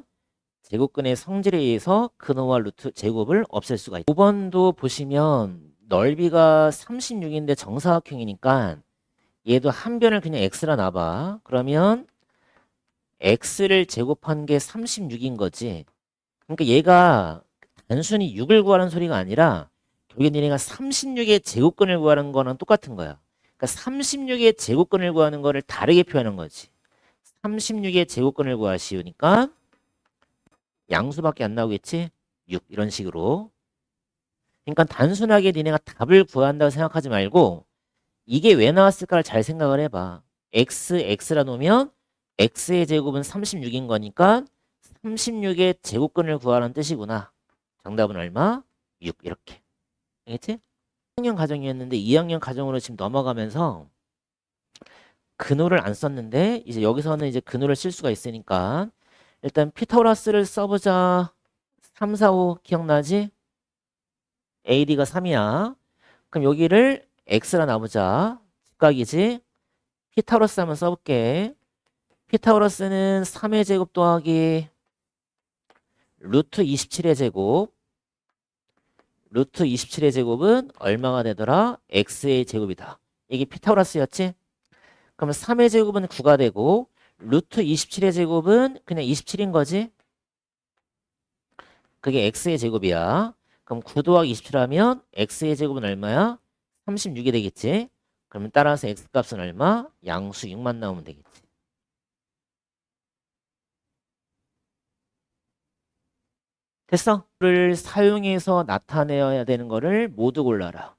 제곱근의 성질에 의해서 근호와 루트 제곱을 없앨 수가 있다. 5번도 보시면 넓이가 36인데 정사각형이니까 얘도 한 변을 그냥 x라 놔봐. 그러면 x를 제곱한 게 36인 거지. 그러니까 얘가 단순히 6을 구하는 소리가 아니라 결국엔 얘네가 36의 제곱근을 구하는 거랑 똑같은 거야. 그러니까 36의 제곱근을 구하는 거를 다르게 표현한 거지. 36의 제곱근을 구하시우니까 양수밖에 안 나오겠지? 6 이런 식으로. 그러니까 단순하게 니네가 답을 구한다고 생각하지 말고 이게 왜 나왔을까를 잘 생각을 해봐. x라 놓으면 x의 제곱은 36인 거니까 36의 제곱근을 구하라는 뜻이구나. 정답은 얼마? 6 이렇게. 알겠지? 1학년 가정이었는데 2학년 가정으로 지금 넘어가면서 근호를 안 썼는데 이제 여기서는 이제 근호를 쓸 수가 있으니까 일단 피타고라스를 써보자. 3, 4, 5 기억나지? AD가 3이야. 그럼 여기를 X라 놔보자. 직각이지? 피타고라스 한번 써볼게. 피타고라스는 3의 제곱 더하기 루트 27의 제곱. 루트 27의 제곱은 얼마가 되더라? X의 제곱이다. 이게 피타고라스였지? 그러면 3의 제곱은 9가 되고 루트 27의 제곱은 그냥 27인 거지? 그게 X의 제곱이야. 그럼 9 더하기 27 하면 X의 제곱은 얼마야? 36이 되겠지? 그러면 따라서 X 값은 얼마? 양수 6만 나오면 되겠지. 됐어? 를 사용해서 나타내야 되는 거를 모두 골라라.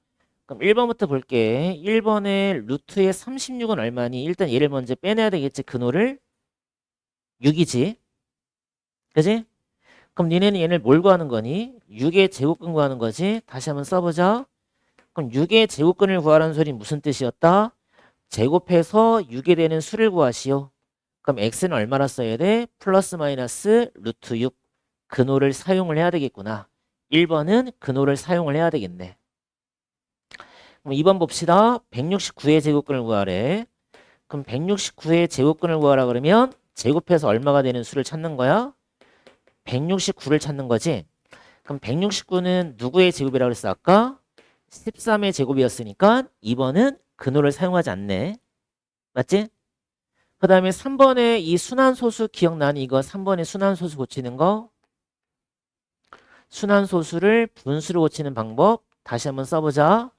그럼 1번부터 볼게. 1번에 루트의 36은 얼마니? 일단 얘를 먼저 빼내야 되겠지. 근호를 6이지. 그지? 그럼 니네는 얘를 뭘 구하는 거니? 6의 제곱근 구하는 거지. 다시 한번 써보자. 그럼 6의 제곱근을 구하라는 소리 무슨 뜻이었다? 제곱해서 6에 되는 수를 구하시오. 그럼 x는 얼마나 써야 돼? 플러스 마이너스 루트 6. 근호를 사용을 해야 되겠구나. 1번은 근호를 사용을 해야 되겠네. 그럼 2번 봅시다. 169의 제곱근을 구하래. 그럼 169의 제곱근을 구하라 그러면 제곱해서 얼마가 되는 수를 찾는 거야? 169를 찾는 거지. 그럼 169는 누구의 제곱이라고 그랬어 아까? 13의 제곱이었으니까 2번은 근호를 사용하지 않네. 맞지? 그 다음에 3번에 이 순환소수 기억나니? 이거 3번에 순환소수 고치는 거. 순환소수를 분수로 고치는 방법 다시 한번 써보자.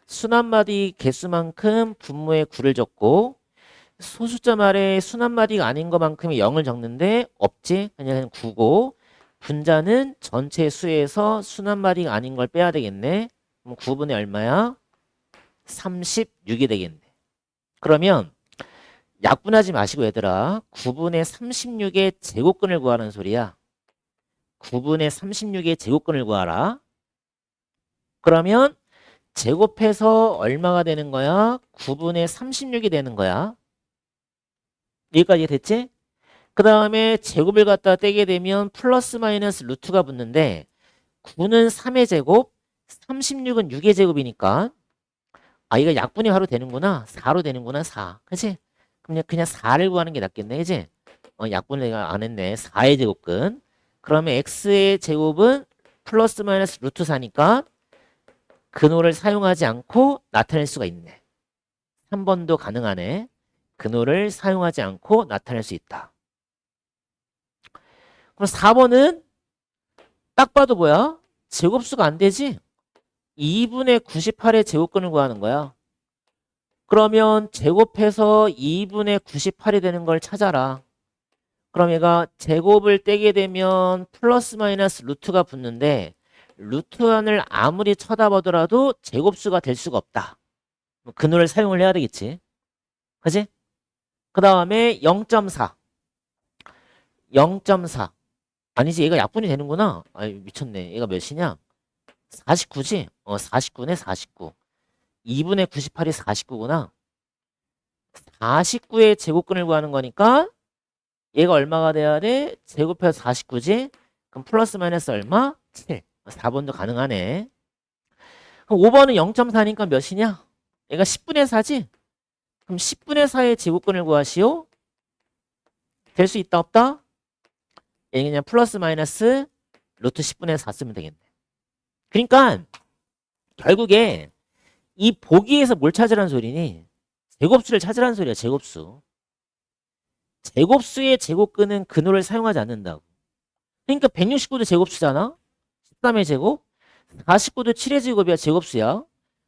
순환마디 개수만큼 분모에 9를 적고 소수점 아래 순환마디가 아닌 것만큼의 0을 적는데 없지? 그냥 9고 분자는 전체 수에서 순환마디가 아닌 걸 빼야 되겠네. 그럼 9분의 얼마야? 36이 되겠네. 그러면 약분하지 마시고 얘들아 9분의 36의 제곱근을 구하라는 소리야. 9분의 36의 제곱근을 구하라. 그러면 제곱해서 얼마가 되는 거야? 9분의 36이 되는 거야. 여기까지 됐지? 그 다음에 제곱을 갖다 떼게 되면 플러스 마이너스 루트가 붙는데 9는 3의 제곱, 36은 6의 제곱이니까 아 이거 약분이 바로 되는구나. 4로 되는구나. 4. 그치? 그냥 4를 구하는 게 낫겠네. 그치? 약분을 내가 안 했네. 4의 제곱근. 그러면 x의 제곱은 플러스 마이너스 루트 4니까 근호를 사용하지 않고 나타낼 수가 있네. 3번도 가능하네. 근호를 사용하지 않고 나타낼 수 있다. 그럼 4번은 딱 봐도 뭐야? 제곱수가 안 되지? 2분의 98의 제곱근을 구하는 거야. 그러면 제곱해서 2분의 98이 되는 걸 찾아라. 그럼 얘가 제곱을 떼게 되면 플러스 마이너스 루트가 붙는데 루트 안을 아무리 쳐다보더라도 제곱수가 될 수가 없다. 근호를 사용을 해야 되겠지. 그지? 그 다음에 0.4. 0.4. 아니지 얘가 약분이 되는구나. 아이 미쳤네. 얘가 몇이냐? 49지? 49네 49. 2분의 98이 49구나. 49의 제곱근을 구하는 거니까 얘가 얼마가 돼야 돼? 제곱해서 49지? 그럼 플러스 마이너스 얼마? 7. 4번도 가능하네. 그럼 5번은 0.4니까 몇이냐? 얘가 10분의 4지? 그럼 10분의 4의 제곱근을 구하시오. 될 수 있다 없다? 얘 그냥 플러스 마이너스 루트 10분의 4 쓰면 되겠네. 그러니까 결국에 이 보기에서 뭘 찾으라는 소리니? 제곱수를 찾으라는 소리야. 제곱수. 제곱수의 제곱근은 근호를 사용하지 않는다고. 그러니까 169도 제곱수잖아. 13의 제곱. 49도 7의 제곱이야. 제곱수야.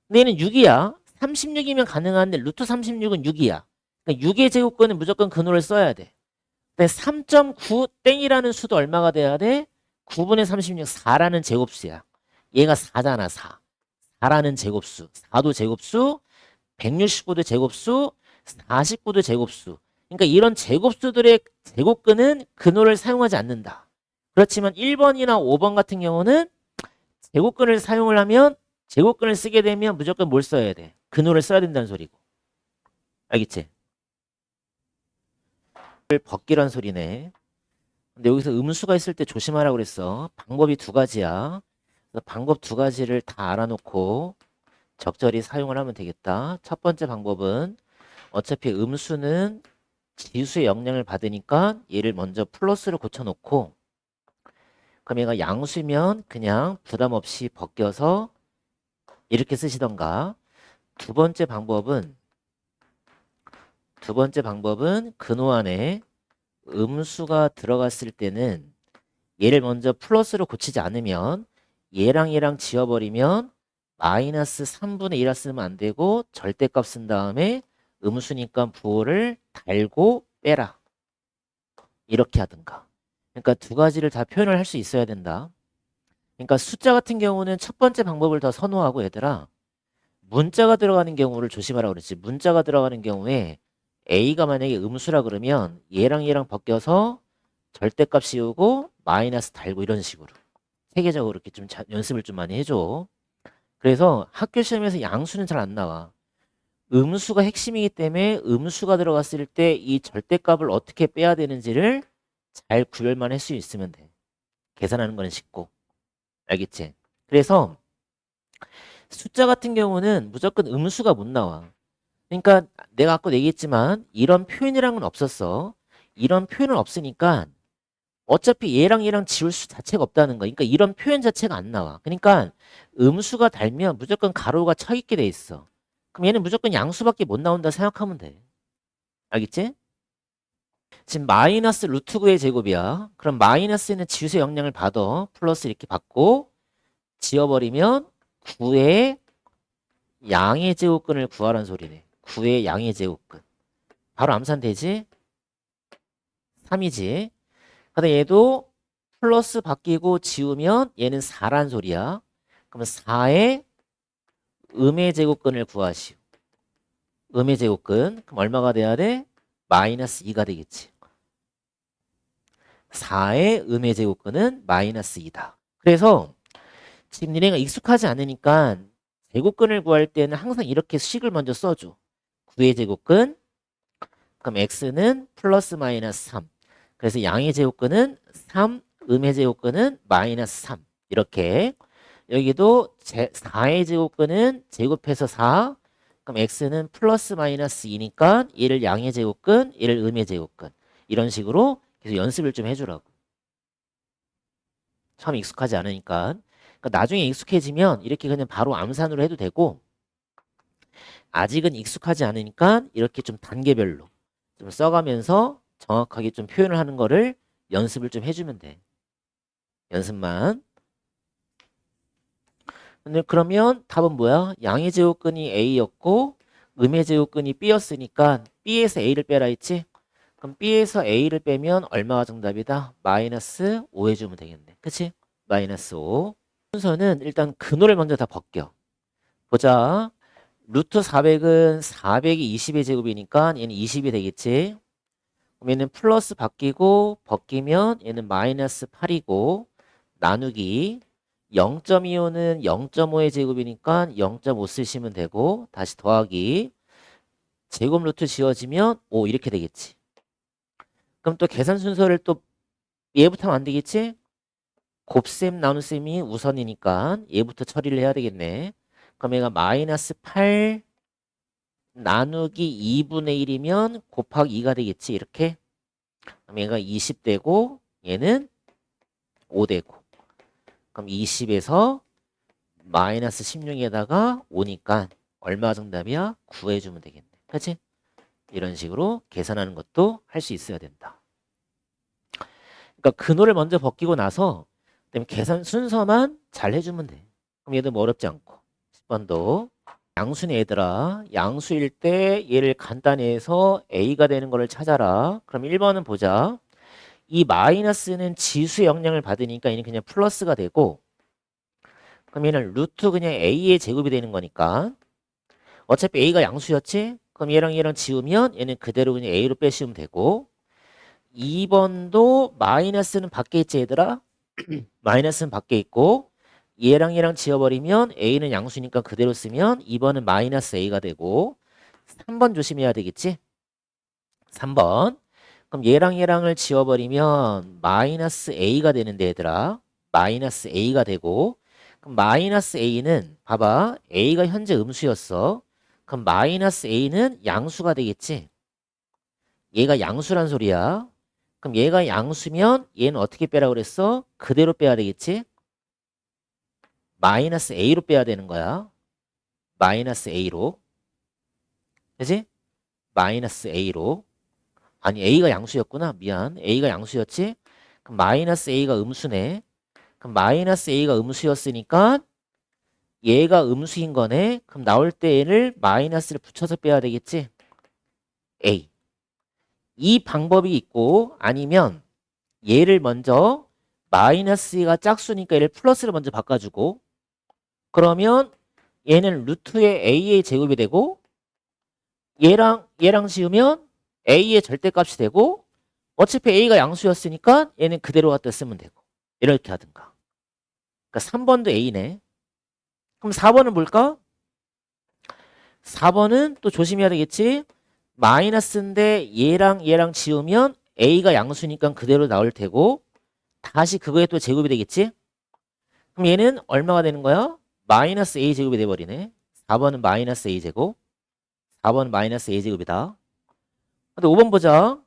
근데 얘는 6이야. 36이면 가능한데 루트 36은 6이야. 그러니까 6의 제곱근은 무조건 근호를 써야 돼. 근데 3.9 땡이라는 수도 얼마가 돼야 돼? 9분의 36, 4라는 제곱수야. 얘가 4잖아, 4. 4라는 제곱수. 4도 제곱수, 169도 제곱수, 49도 제곱수. 그러니까 이런 제곱수들의 제곱근은 근호를 사용하지 않는다. 그렇지만 1번이나 5번 같은 경우는 제곱근을 사용을 하면 제곱근을 쓰게 되면 무조건 뭘 써야 돼? 근호를 써야 된다는 소리고. 알겠지? 벗기란 소리네. 근데 여기서 음수가 있을 때 조심하라고 그랬어. 방법이 두 가지야. 그래서 방법 두 가지를 다 알아놓고 적절히 사용을 하면 되겠다. 첫 번째 방법은 어차피 음수는 지수의 영향을 받으니까 얘를 먼저 플러스로 고쳐놓고, 그럼 얘가 양수면 그냥 부담 없이 벗겨서 이렇게 쓰시던가. 두 번째 방법은 근호 안에 음수가 들어갔을 때는 얘를 먼저 플러스로 고치지 않으면 얘랑 지워버리면 마이너스 3분의 1을 쓰면 안 되고 절대값 쓴 다음에 음수니까 부호를 달고 빼라. 이렇게 하든가. 그러니까 두 가지를 다 표현을 할 수 있어야 된다. 그러니까 숫자 같은 경우는 첫 번째 방법을 더 선호하고 얘들아, 문자가 들어가는 경우를 조심하라고 그랬지. 문자가 들어가는 경우에 A가 만약에 음수라 그러면 얘랑 벗겨서 절대값 씌우고 마이너스 달고 이런 식으로 체계적으로 이렇게 좀 연습을 좀 많이 해줘. 그래서 학교 시험에서 양수는 잘 안 나와. 음수가 핵심이기 때문에 음수가 들어갔을 때 이 절대값을 어떻게 빼야 되는지를 잘 구별만 할 수 있으면 돼. 계산하는 거는 쉽고. 알겠지? 그래서 숫자 같은 경우는 무조건 음수가 못 나와. 그러니까 내가 아까 얘기했지만 이런 표현이랑은 없었어. 이런 표현은 없으니까 어차피 얘랑 지울 수 자체가 없다는 거. 그러니까 이런 표현 자체가 안 나와. 그러니까 음수가 달면 무조건 가로가 쳐 있게 돼 있어. 그럼 얘는 무조건 양수밖에 못 나온다 생각하면 돼. 알겠지? 지금 마이너스 루트 9의 제곱이야. 그럼 마이너스는 지수의 영향을 받아. 플러스 이렇게 받고 지워버리면 9의 양의 제곱근을 구하라는 소리네. 9의 양의 제곱근. 바로 암산되지? 3이지. 근데 얘도 플러스 바뀌고 지우면 얘는 4란 소리야. 그러면 4의 음의 제곱근을 구하시오. 음의 제곱근. 그럼 얼마가 돼야 돼? 마이너스 2가 되겠지. 4의 음의 제곱근은 마이너스 2다. 그래서 지금 니네가 익숙하지 않으니까 제곱근을 구할 때는 항상 이렇게 식을 먼저 써줘. 9의 제곱근. 그럼 x는 플러스 마이너스 3. 그래서 양의 제곱근은 3, 음의 제곱근은 마이너스 3. 이렇게. 여기도 4의 제곱근은 제곱해서 4. 그럼 x는 플러스 마이너스 2니까 얘를 양의 제곱근, 얘를 음의 제곱근. 이런 식으로 계속 연습을 좀 해주라고. 처음 익숙하지 않으니까. 그러니까 나중에 익숙해지면 이렇게 그냥 바로 암산으로 해도 되고, 아직은 익숙하지 않으니까 이렇게 좀 단계별로 좀 써가면서 정확하게 좀 표현을 하는 거를 연습을 좀 해주면 돼. 연습만. 근데 그러면 답은 뭐야? 양의 제곱근이 A였고 음의 제곱근이 B였으니까 B에서 A를 빼라 했지? 그럼 B에서 A를 빼면 얼마가 정답이다? 마이너스 5 해주면 되겠네. 그치? 마이너스 5. 순서는 일단 근호를 먼저 다 벗겨. 보자. 루트 400은 400이 20의 제곱이니까 얘는 20이 되겠지? 그럼 얘는 플러스 바뀌고 벗기면 얘는 마이너스 8이고 나누기 0.25는 0.5의 제곱이니까 0.5 쓰시면 되고 다시 더하기 제곱 루트 지워지면 5 이렇게 되겠지. 그럼 또 계산 순서를 또 얘부터 하면 안 되겠지? 곱셈 나눗셈이 우선이니까 얘부터 처리를 해야 되겠네. 그럼 얘가 마이너스 8 나누기 2분의 1이면 곱하기 2가 되겠지. 이렇게. 그럼 얘가 20 되고 얘는 5 되고. 그럼 20에서 마이너스 16에다가 5니까 얼마 정답이야? 9 해주면 되겠네. 그치? 이런 식으로 계산하는 것도 할 수 있어야 된다. 그러니까 근호를 먼저 벗기고 나서 그다음에 계산 순서만 잘 해주면 돼. 그럼 얘도 뭐 어렵지 않고. 10번도 양수네 얘들아. 양수일 때 얘를 간단히 해서 A가 되는 거를 찾아라. 그럼 1번은 보자. 이 마이너스는 지수의 영향을 받으니까 얘는 그냥 플러스가 되고 그럼 얘는 루트 그냥 A의 제곱이 되는 거니까 어차피 A가 양수였지? 그럼 그럼 얘랑 지우면 얘는 그대로 그냥 A로 빼시면 되고 2번도 마이너스는 밖에 있지 얘들아? 마이너스는 밖에 있고 얘랑 지워버리면 A는 양수니까 그대로 쓰면 2번은 마이너스 A가 되고 3번 조심해야 되겠지? 3번 그럼 얘랑을 지워버리면 마이너스 A가 되는데 얘들아 마이너스 A가 되고 그럼 마이너스 A는 봐봐 A가 현재 음수였어 그럼 마이너스 A는 양수가 되겠지 얘가 양수란 소리야 그럼 얘가 양수면 얘는 어떻게 빼라고 그랬어? 그대로 빼야 되겠지 마이너스 A로 빼야 되는 거야 마이너스 A로 그지? 마이너스 A로 아니 A가 양수였구나 미안 A가 양수였지 그럼 마이너스 A가 음수네 그럼 마이너스 A가 음수였으니까 얘가 음수인 거네 그럼 나올 때 얘를 마이너스를 붙여서 빼야 되겠지 A 이 방법이 있고 아니면 얘를 먼저 마이너스가 짝수니까 얘를 플러스로 먼저 바꿔주고 그러면 얘는 루트의 A의 제곱이 되고 얘랑 지우면 A의 절대값이 되고 어차피 A가 양수였으니까 얘는 그대로 갖다 쓰면 되고 이렇게 하든가 그러니까 3번도 A네 그럼 4번은 뭘까? 4번은 또 조심해야 되겠지 마이너스인데 얘랑 지우면 A가 양수니까 그대로 나올 테고 다시 그거에 또 제곱이 되겠지 그럼 얘는 얼마가 되는 거야? 마이너스 A 제곱이 돼버리네 4번은 마이너스 A 제곱 4번은 마이너스 A 제곱이다 근데 5번 보자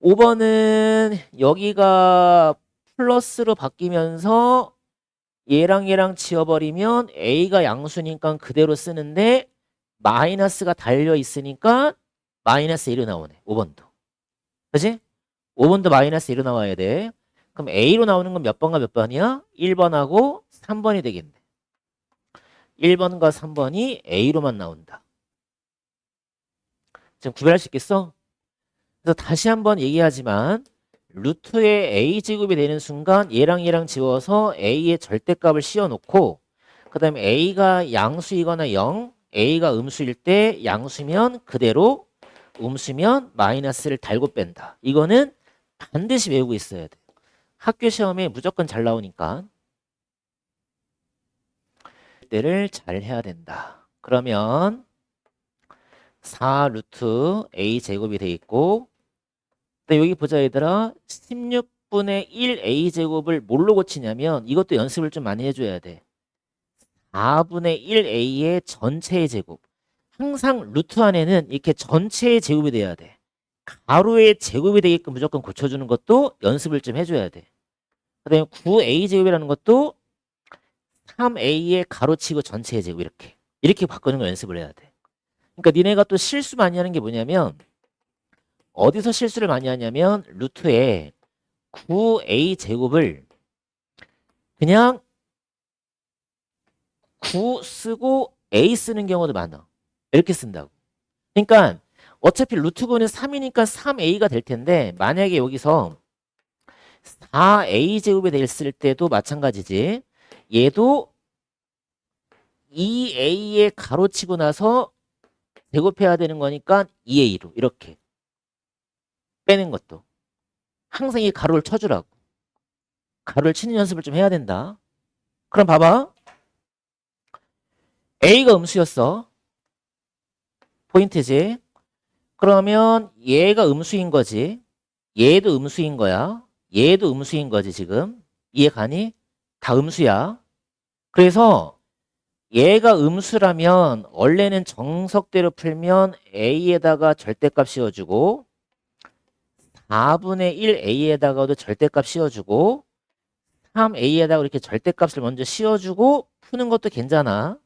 5번은 여기가 플러스로 바뀌면서 얘랑 지워버리면 A가 양수니까 그대로 쓰는데 마이너스가 달려 있으니까 마이너스 1로 나오네 5번도 그치? 5번도 마이너스 1로 나와야 돼 그럼 A로 나오는 건 몇 번과 몇 번이야? 1번하고 3번이 되겠네 1번과 3번이 A로만 나온다 지금 구별할 수 있겠어? 그래서 다시 한번 얘기하지만 루트의 A제곱이 되는 순간 얘랑 지워서 A의 절대값을 씌워놓고 그 다음에 A가 양수이거나 0 A가 음수일 때 양수면 그대로 음수면 마이너스를 달고 뺀다 이거는 반드시 외우고 있어야 돼 학교 시험에 무조건 잘 나오니까 때를 잘 해야 된다 그러면 4 루트 A 제곱이 돼 있고 근데 여기 보자 얘들아 16분의 1 A 제곱을 뭘로 고치냐면 이것도 연습을 좀 많이 해줘야 돼 4분의 1 A의 전체의 제곱 항상 루트 안에는 이렇게 전체의 제곱이 돼야 돼 가로의 제곱이 되게끔 무조건 고쳐주는 것도 연습을 좀 해줘야 돼 그 다음에 9A 제곱이라는 것도 3A의 가로치고 전체의 제곱 이렇게 바꾸는 거 연습을 해야 돼 그러니까 니네가 또 실수 많이 하는 게 뭐냐면 어디서 실수를 많이 하냐면 루트에 9A 제곱을 그냥 9 쓰고 A 쓰는 경우도 많아 이렇게 쓴다고 그러니까 어차피 루트 9는 3이니까 3A가 될 텐데 만약에 여기서 4A 제곱이 됐을 때도 마찬가지지 얘도 2A에 가로치고 나서 제곱해야 되는 거니까 2A로 이렇게 빼는 것도 항상 이 가로를 쳐주라고 가로를 치는 연습을 좀 해야 된다 그럼 봐봐 A가 음수였어 포인트지 그러면 얘가 음수인 거지 얘도 음수인 거야 얘도 음수인 거지 지금 이해 가니? 다 음수야 그래서 얘가 음수라면 원래는 정석대로 풀면 A에다가 절대값 씌워주고 4분의 1 A에다가도 절대값 씌워주고 3A에다가 이렇게 절대값을 먼저 씌워주고 푸는 것도 괜찮아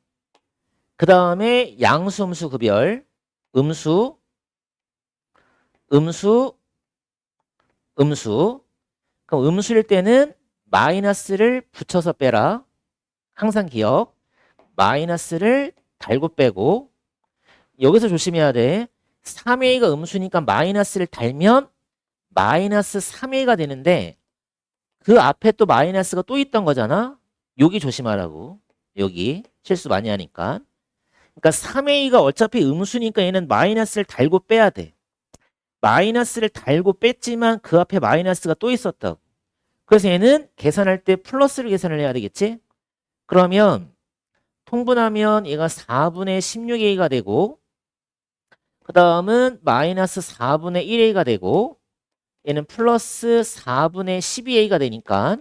그 다음에 양수 음수 구별 음수 그럼 음수일 때는 마이너스를 붙여서 빼라 항상 기억 마이너스를 달고 빼고 여기서 조심해야 돼 3A가 음수니까 마이너스를 달면 마이너스 3A가 되는데 그 앞에 또 마이너스가 또 있던 거잖아 여기 조심하라고 여기 실수 많이 하니까 그러니까 3a가 어차피 음수니까 얘는 마이너스를 달고 빼야 돼. 마이너스를 달고 뺐지만 그 앞에 마이너스가 또 있었다고. 그래서 얘는 계산할 때 플러스를 계산을 해야 되겠지? 그러면 통분하면 얘가 4분의 16a가 되고 그 다음은 마이너스 4분의 1a가 되고 얘는 플러스 4분의 12a가 되니까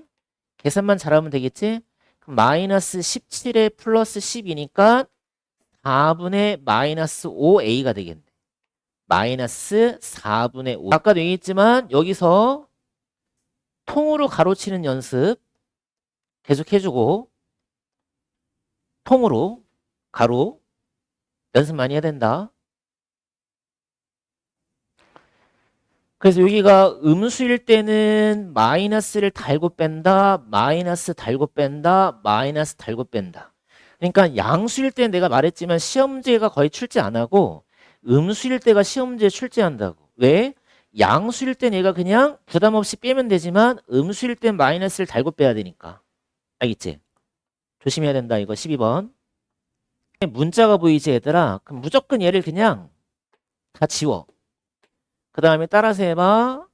계산만 잘하면 되겠지? 그럼 마이너스 17에 플러스 10이니까 4분의 마이너스 5a가 되겠네. 마이너스 4분의 5. 아까도 얘기했지만 여기서 통으로 가로치는 연습 계속 해주고 통으로 가로 연습 많이 해야 된다. 그래서 여기가 음수일 때는 마이너스를 달고 뺀다, 마이너스 달고 뺀다, 마이너스 달고 뺀다. 그러니까 양수일 때는 내가 말했지만 시험지가 거의 출제 안 하고 음수일 때가 시험지에 출제한다고. 왜? 양수일 때 내가 그냥 부담 없이 빼면 되지만 음수일 땐 마이너스를 달고 빼야 되니까. 알겠지? 조심해야 된다. 이거 12번. 문자가 보이지 얘들아? 그럼 무조건 얘를 그냥 다 지워. 그 다음에 따라서 해봐.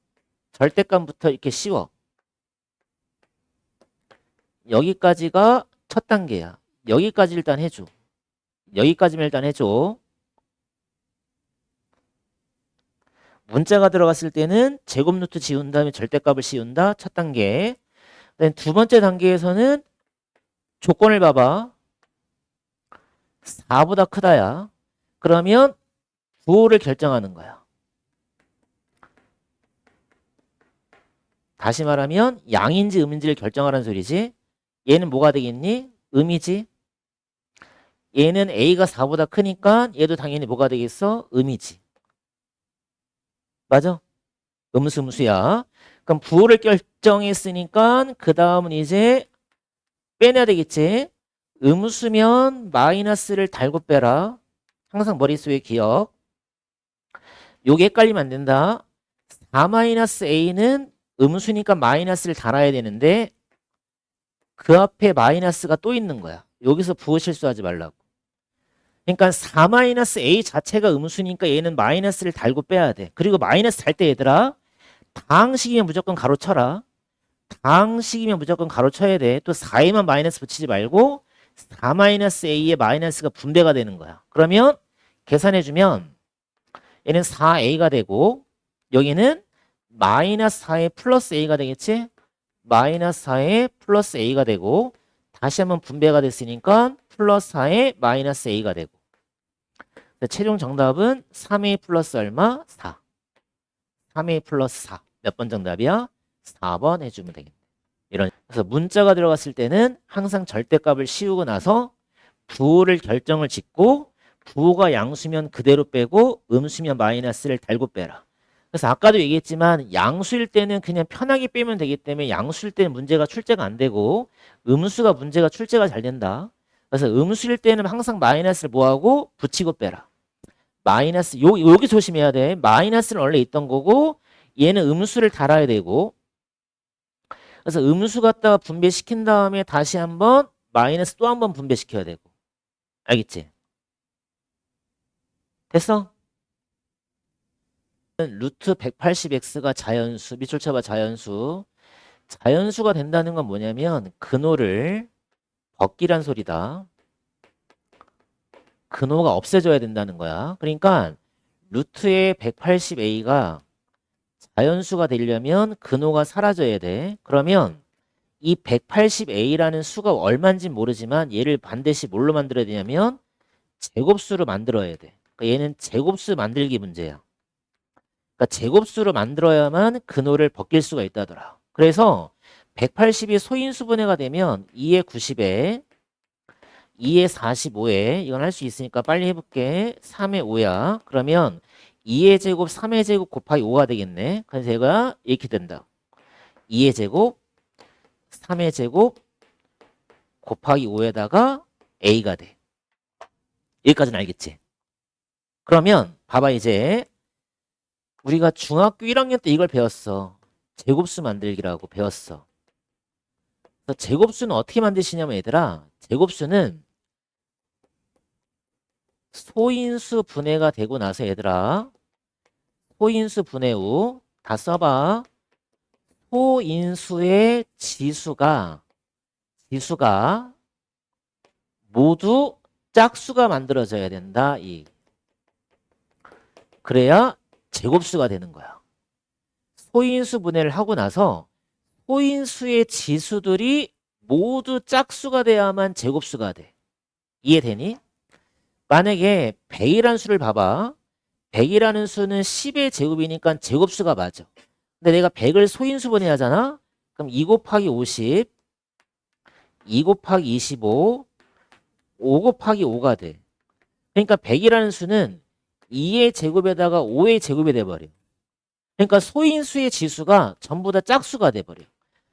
절대값부터 이렇게 씌워. 여기까지가 첫 단계야. 여기까지 일단 해줘. 여기까지만 일단 해줘. 문자가 들어갔을 때는 제곱 루트 지운 다음에 절대값을 씌운다. 첫 단계. 그다음에 두 번째 단계에서는 조건을 봐봐. 4보다 크다야. 그러면 부호를 결정하는 거야. 다시 말하면 양인지 음인지를 결정하라는 소리지. 얘는 뭐가 되겠니? 음이지. 얘는 A가 4보다 크니까 얘도 당연히 뭐가 되겠어? 음이지. 맞아? 음수야. 그럼 부호를 결정했으니까 그 다음은 이제 빼내야 되겠지. 음수면 마이너스를 달고 빼라. 항상 머릿속에 기억. 요게 헷갈리면 안 된다. 4-a는 음수니까 마이너스를 달아야 되는데 그 앞에 마이너스가 또 있는 거야. 여기서 부호 실수하지 말라고. 그러니까 4-a 자체가 음수니까 얘는 마이너스를 달고 빼야 돼. 그리고 마이너스 달 때 얘들아 다항식이면 무조건 가로 쳐라. 다항식이면 무조건 가로 쳐야 돼. 또 4에만 마이너스 붙이지 말고 4-a의 마이너스가 분배가 되는 거야. 그러면 계산해주면 얘는 4a가 되고 여기는 마이너스 4에 플러스 a가 되겠지? 마이너스 4에 플러스 a가 되고 다시 한번 분배가 됐으니까 플러스 4에 마이너스 a가 되고 최종 정답은 3a 플러스 얼마? 4. 3a 플러스 4. 몇 번 정답이야? 4번 해주면 되겠네. 이런. 그래서 문자가 들어갔을 때는 항상 절대값을 씌우고 나서 부호를 결정을 짓고 부호가 양수면 그대로 빼고 음수면 마이너스를 달고 빼라. 그래서 아까도 얘기했지만 양수일 때는 그냥 편하게 빼면 되기 때문에 양수일 때는 문제가 출제가 안 되고 음수가 문제가 출제가 잘 된다. 그래서 음수일 때는 항상 마이너스를 뭐하고 붙이고 빼라. 마이너스 여기 조심해야 돼. 마이너스는 원래 있던 거고 얘는 음수를 달아야 되고 그래서 음수 갖다가 분배시킨 다음에 다시 한번 마이너스 또 한번 분배시켜야 되고 알겠지? 됐어? 루트 180x가 자연수, 밑줄 쳐봐 자연수. 자연수가 된다는 건 뭐냐면 근호를 벗기란 소리다. 근호가 없애져야 된다는 거야. 그러니까 루트의 180a가 자연수가 되려면 근호가 사라져야 돼. 그러면 이 180a라는 수가 얼마인지 모르지만 얘를 반드시 뭘로 만들어야 되냐면 제곱수로 만들어야 돼. 그러니까 얘는 제곱수 만들기 문제야. 그러니까 제곱수로 만들어야만 근호를 벗길 수가 있다더라. 그래서 180이 소인수분해가 되면 2의 90에 2의 45에 이건 할 수 있으니까 빨리 해볼게. 3의 5야. 그러면 2의 제곱 3의 제곱 곱하기 5가 되겠네. 그래서 제가 이렇게 된다. 2의 제곱 3의 제곱 곱하기 5에다가 a가 돼. 여기까지는 알겠지? 그러면 봐봐 이제 우리가 중학교 1학년 때 이걸 배웠어. 제곱수 만들기라고 배웠어. 그래서 제곱수는 어떻게 만드시냐면 얘들아 제곱수는 소인수 분해가 되고 나서 얘들아, 소인수 분해 후 다 써봐. 소인수의 지수가 모두 짝수가 만들어져야 된다. 그래야 제곱수가 되는 거야. 소인수 분해를 하고 나서 소인수의 지수들이 모두 짝수가 돼야만 제곱수가 돼. 이해되니? 만약에 100이라는 수를 봐봐. 100이라는 수는 10의 제곱이니까 제곱수가 맞아. 근데 내가 100을 소인수 분해하잖아? 그럼 2 곱하기 50, 2 곱하기 25, 5 곱하기 5가 돼. 그러니까 100이라는 수는 2의 제곱에다가 5의 제곱이 돼버려. 그러니까 소인수의 지수가 전부 다 짝수가 돼버려.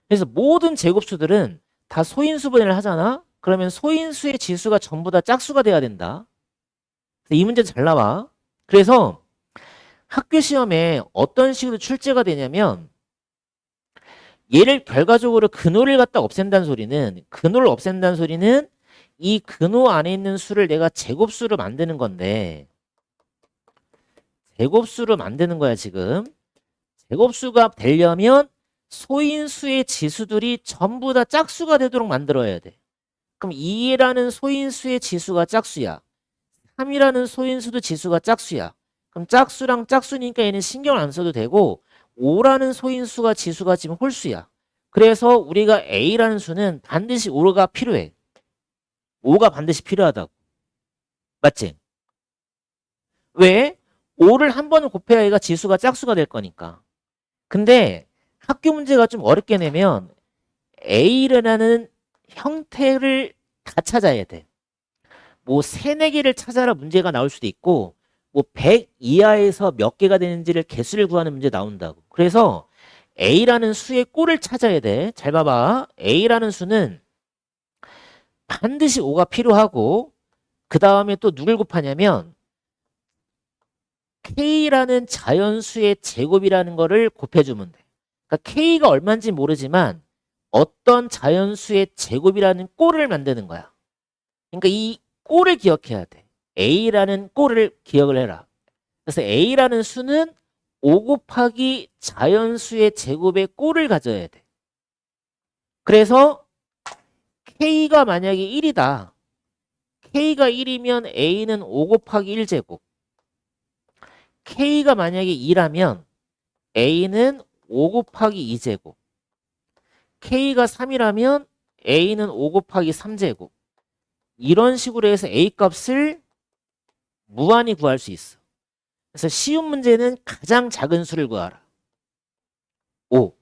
그래서 모든 제곱수들은 다 소인수 분해를 하잖아? 그러면 소인수의 지수가 전부 다 짝수가 돼야 된다. 이 문제 잘 나와. 그래서 학교 시험에 어떤 식으로 출제가 되냐면 얘를 결과적으로 근호를 갖다 없앤다는 소리는 근호를 없앤다는 소리는 이 근호 안에 있는 수를 내가 제곱수로 만드는 건데 제곱수로 만드는 거야 지금. 제곱수가 되려면 소인수의 지수들이 전부 다 짝수가 되도록 만들어야 돼. 그럼 2라는 소인수의 지수가 짝수야. 3이라는 소인수도 지수가 짝수야. 그럼 짝수랑 짝수니까 얘는 신경 안 써도 되고 5라는 소인수가 지수가 지금 홀수야. 그래서 우리가 A라는 수는 반드시 5가 필요해. 5가 반드시 필요하다고. 맞지? 왜? 5를 한 번은 곱해야 얘가 지수가 짝수가 될 거니까. 근데 학교 문제가 좀 어렵게 내면 A라는 형태를 다 찾아야 돼. 뭐 3, 4개를 찾아라 문제가 나올 수도 있고 뭐 100 이하에서 몇 개가 되는지를 개수를 구하는 문제 나온다고. 그래서 A라는 수의 꼴을 찾아야 돼. 잘 봐봐. A라는 수는 반드시 5가 필요하고 그 다음에 또 누굴 곱하냐면 K라는 자연수의 제곱이라는 거를 곱해주면 돼. 그러니까 K가 얼마인지 모르지만 어떤 자연수의 제곱이라는 꼴을 만드는 거야. 그러니까 이 꼴을 기억해야 돼. A라는 꼴을 기억을 해라. 그래서 A라는 수는 5 곱하기 자연수의 제곱의 꼴을 가져야 돼. 그래서 K가 만약에 1이다. K가 1이면 A는 5 곱하기 1제곱. K가 만약에 2라면 A는 5 곱하기 2제곱. K가 3이라면 A는 5 곱하기 3제곱. 이런 식으로 해서 A 값을 무한히 구할 수 있어. 그래서 쉬운 문제는 가장 작은 수를 구하라. 5.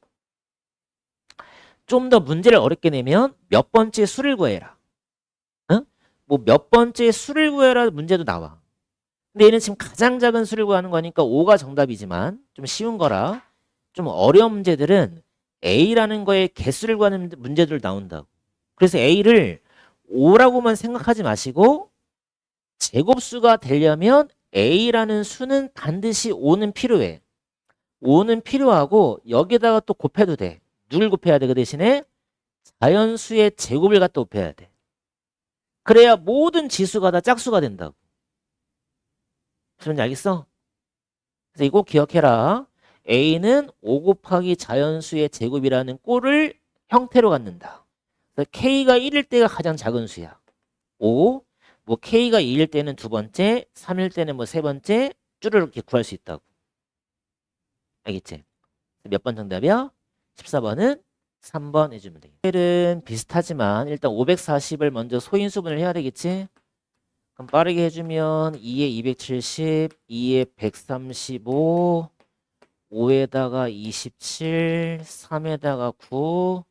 좀 더 문제를 어렵게 내면 몇 번째 수를 구해라. 응? 뭐 몇 번째 수를 구해라 문제도 나와. 근데 얘는 지금 가장 작은 수를 구하는 거니까 5가 정답이지만 좀 쉬운 거라 좀 어려운 문제들은 A라는 거에 개수를 구하는 문제들 나온다고. 그래서 A를 5라고만 생각하지 마시고 제곱수가 되려면 A라는 수는 반드시 5는 필요해. 5는 필요하고 여기다가 또 곱해도 돼. 누굴 곱해야 돼? 그 대신에 자연수의 제곱을 갖다 곱해야 돼. 그래야 모든 지수가 다 짝수가 된다고. 무슨 알겠어? 그래서 이거 기억해라. A는 5 곱하기 자연수의 제곱이라는 꼴을 형태로 갖는다. K가 1일 때가 가장 작은 수야. 5. 뭐 K가 2일 때는 두 번째, 3일 때는 뭐 세 번째 줄을 이렇게 구할 수 있다고. 알겠지? 몇 번 정답이야? 14번은 3번 해주면 되겠다. 는 비슷하지만 일단 540을 먼저 소인수분을 해야 되겠지? 그럼 빠르게 해주면 2에 270, 2에 135, 5에다가 27, 3에다가 9,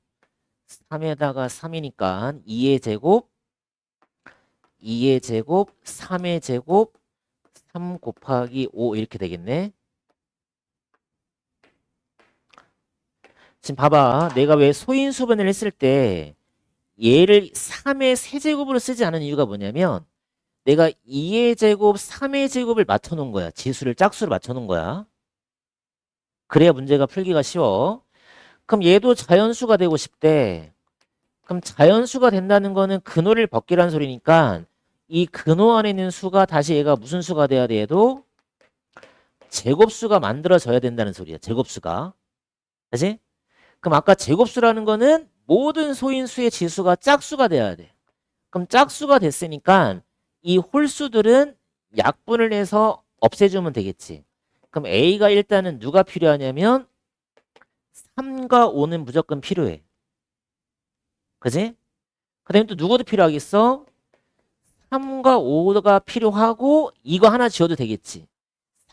3에다가 3이니까 2의 제곱, 2의 제곱, 3의 제곱, 3 곱하기 5 이렇게 되겠네. 지금 봐봐. 내가 왜 소인수분을 했을 때 얘를 3의 세제곱으로 쓰지 않은 이유가 뭐냐면 내가 2의 제곱, 3의 제곱을 맞춰놓은 거야. 지수를 짝수로 맞춰놓은 거야. 그래야 문제가 풀기가 쉬워. 그럼 얘도 자연수가 되고 싶대. 그럼 자연수가 된다는 거는 근호를 벗기라는 소리니까 이 근호 안에 있는 수가 다시 얘가 무슨 수가 돼야 돼? 얘도 제곱수가 만들어져야 된다는 소리야. 제곱수가. 그치? 그럼 아까 제곱수라는 거는 모든 소인수의 지수가 짝수가 돼야 돼. 그럼 짝수가 됐으니까 이 홀수들은 약분을 해서 없애주면 되겠지. 그럼 A가 일단은 누가 필요하냐면 3과 5는 무조건 필요해. 그지? 그 다음에 또 누구도 필요하겠어? 3과 5가 필요하고 이거 하나 지워도 되겠지.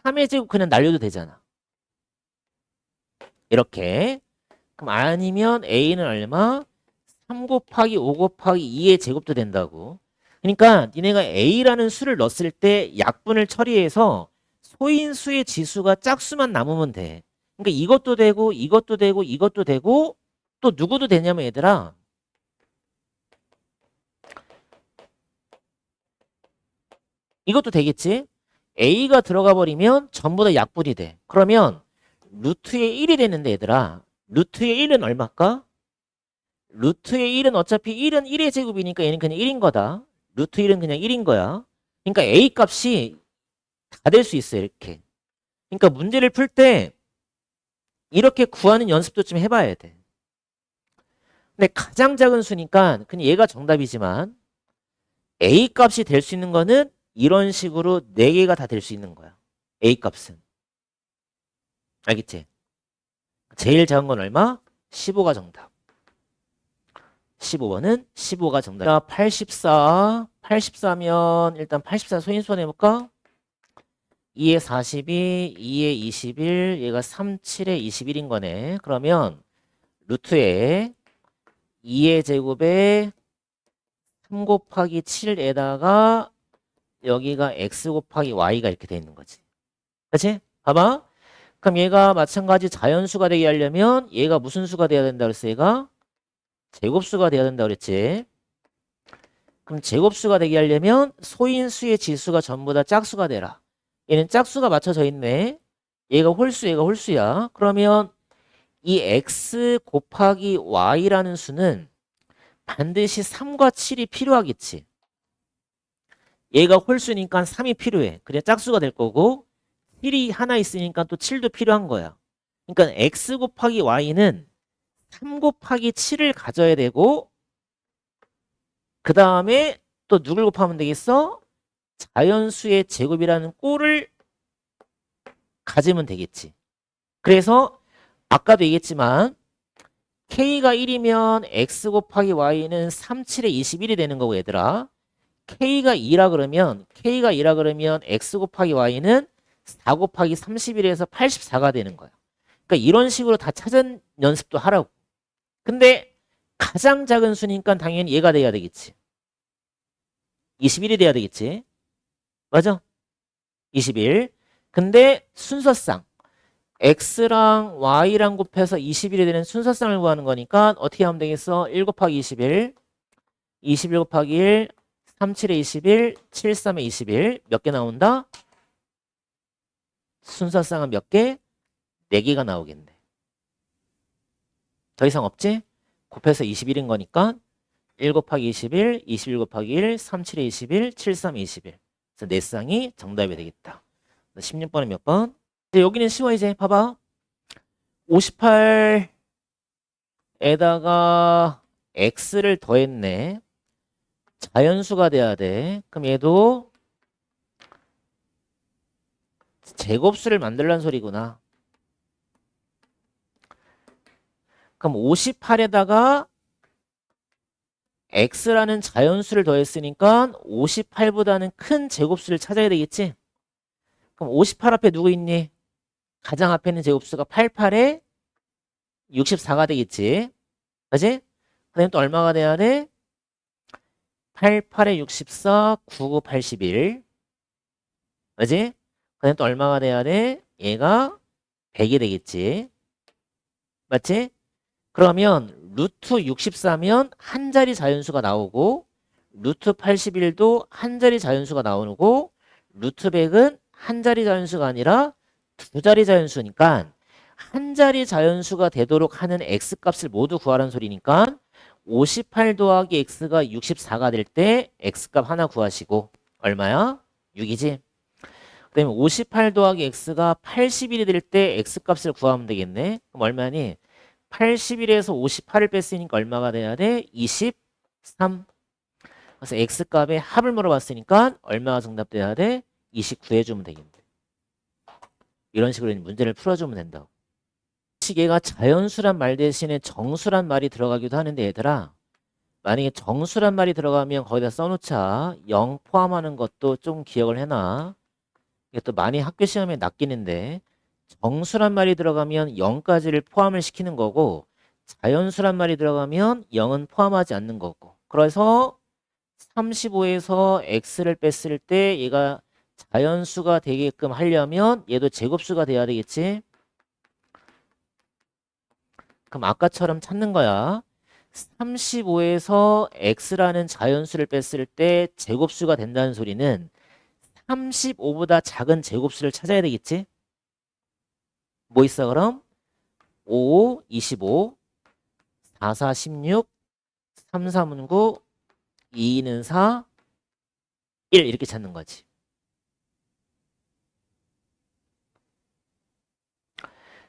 3의 제곱 그냥 날려도 되잖아. 이렇게. 그럼 아니면 A는 얼마? 3 곱하기 5 곱하기 2의 제곱도 된다고. 그러니까 니네가 A라는 수를 넣었을 때 약분을 처리해서 소인수의 지수가 짝수만 남으면 돼. 그러니까 이것도 되고 이것도 되고 이것도 되고 또 누구도 되냐면 얘들아. 이것도 되겠지? A가 들어가 버리면 전부 다 약분이 돼. 그러면 루트의 1이 되는데 얘들아. 루트의 1은 얼마일까? 루트의 1은 어차피 1은 1의 제곱이니까 얘는 그냥 1인 거다. 루트 1은 그냥 1인 거야. 그러니까 A 값이 다 될 수 있어 이렇게. 그러니까 문제를 풀 때 이렇게 구하는 연습도 좀 해봐야 돼. 근데 가장 작은 수니까 그냥 얘가 정답이지만 A 값이 될 수 있는 거는 이런 식으로 4개가 다 될 수 있는 거야. A 값은. 알겠지? 제일 작은 건 얼마? 15가 정답. 15번은 15가 정답. 84. 84면 일단 84 소인수원 해볼까? 2에 42, 2에 21, 얘가 3, 7에 21인 거네. 그러면 루트에 2의 제곱에 3 곱하기 7에다가 여기가 x 곱하기 y가 이렇게 돼 있는 거지. 그치? 봐봐. 그럼 얘가 마찬가지 자연수가 되게 하려면 얘가 무슨 수가 돼야 된다 그랬어? 얘가 제곱수가 돼야 된다 그랬지. 그럼 제곱수가 되게 하려면 소인수의 지수가 전부 다 짝수가 되라. 얘는 짝수가 맞춰져 있네. 얘가 홀수, 얘가 홀수야. 그러면 이 x 곱하기 y라는 수는 반드시 3과 7이 필요하겠지. 얘가 홀수니까 3이 필요해. 그래 짝수가 될 거고 7이 하나 있으니까 또 7도 필요한 거야. 그러니까 x 곱하기 y는 3 곱하기 7을 가져야 되고 그 다음에 또 누굴 곱하면 되겠어? 자연수의 제곱이라는 꼴을 가지면 되겠지. 그래서 아까도 얘기했지만 k가 1이면 x 곱하기 y는 3, 7에 21이 되는 거고 얘들아. k가 2라 그러면 x 곱하기 y는 4 곱하기 31에서 84가 되는 거야. 그러니까 이런 식으로 다 찾은 연습도 하라고. 근데 가장 작은 수니까 당연히 얘가 돼야 되겠지. 21이 돼야 되겠지. 맞아? 21. 근데 순서상 x랑 y랑 곱해서 21이 되는 순서상을 구하는 거니까 어떻게 하면 되겠어? 1 곱하기 21, 21 곱하기 1, 3, 7에 21, 7, 3에 21. 몇 개 나온다? 순서상은 몇 개? 4개가 나오겠네. 더 이상 없지? 곱해서 21인 거니까 1 곱하기 21, 21 곱하기 1, 3, 7에 21, 7, 3에 21. 그래서 4쌍이 정답이 되겠다. 16번은 몇 번? 이제 여기는 쉬워 이제 봐봐. 58에다가 x를 더했네. 자연수가 돼야 돼. 그럼 얘도 제곱수를 만들란 소리구나. 그럼 58에다가 x라는 자연수를 더했으니까 58보다는 큰 제곱수를 찾아야 되겠지? 그럼 58 앞에 누구 있니? 가장 앞에 있는 제곱수가 88에 64가 되겠지? 그지? 그 다음에 또 얼마가 돼야 돼? 88에 64, 99, 81. 그지? 그 다음에 또 얼마가 돼야 돼? 얘가 100이 되겠지? 맞지? 그러면 루트 64면 한 자리 자연수가 나오고 루트 81도 한 자리 자연수가 나오고 루트 100은 한 자리 자연수가 아니라 두 자리 자연수니까 한 자리 자연수가 되도록 하는 x값을 모두 구하라는 소리니까 58 더하기 x가 64가 될 때 x값 하나 구하시고 얼마야? 6이지? 그 다음에 58 더하기 x가 81이 될 때 x값을 구하면 되겠네. 그럼 얼마니? 81에서 58을 뺐으니까 얼마가 돼야 돼? 23. 그래서 x값의 합을 물어봤으니까 얼마가 정답돼야 돼? 29 해주면 되겠네. 이런 식으로 문제를 풀어주면 된다고. 얘가 자연수란 말 대신에 정수란 말이 들어가기도 하는데 얘들아, 만약에 정수란 말이 들어가면 거기다 써놓자. 0 포함하는 것도 좀 기억을 해놔. 이게 또 많이 학교 시험에 낚이는데 정수란 말이 들어가면 0까지를 포함을 시키는 거고 자연수란 말이 들어가면 0은 포함하지 않는 거고, 그래서 35에서 x를 뺐을 때 얘가 자연수가 되게끔 하려면 얘도 제곱수가 돼야 되겠지. 그럼 아까처럼 찾는 거야. 35에서 x라는 자연수를 뺐을 때 제곱수가 된다는 소리는 35보다 작은 제곱수를 찾아야 되겠지. 뭐 있어 그럼? 5, 25, 4, 4, 16, 3, 3은 9, 2는 4, 1 이렇게 찾는 거지.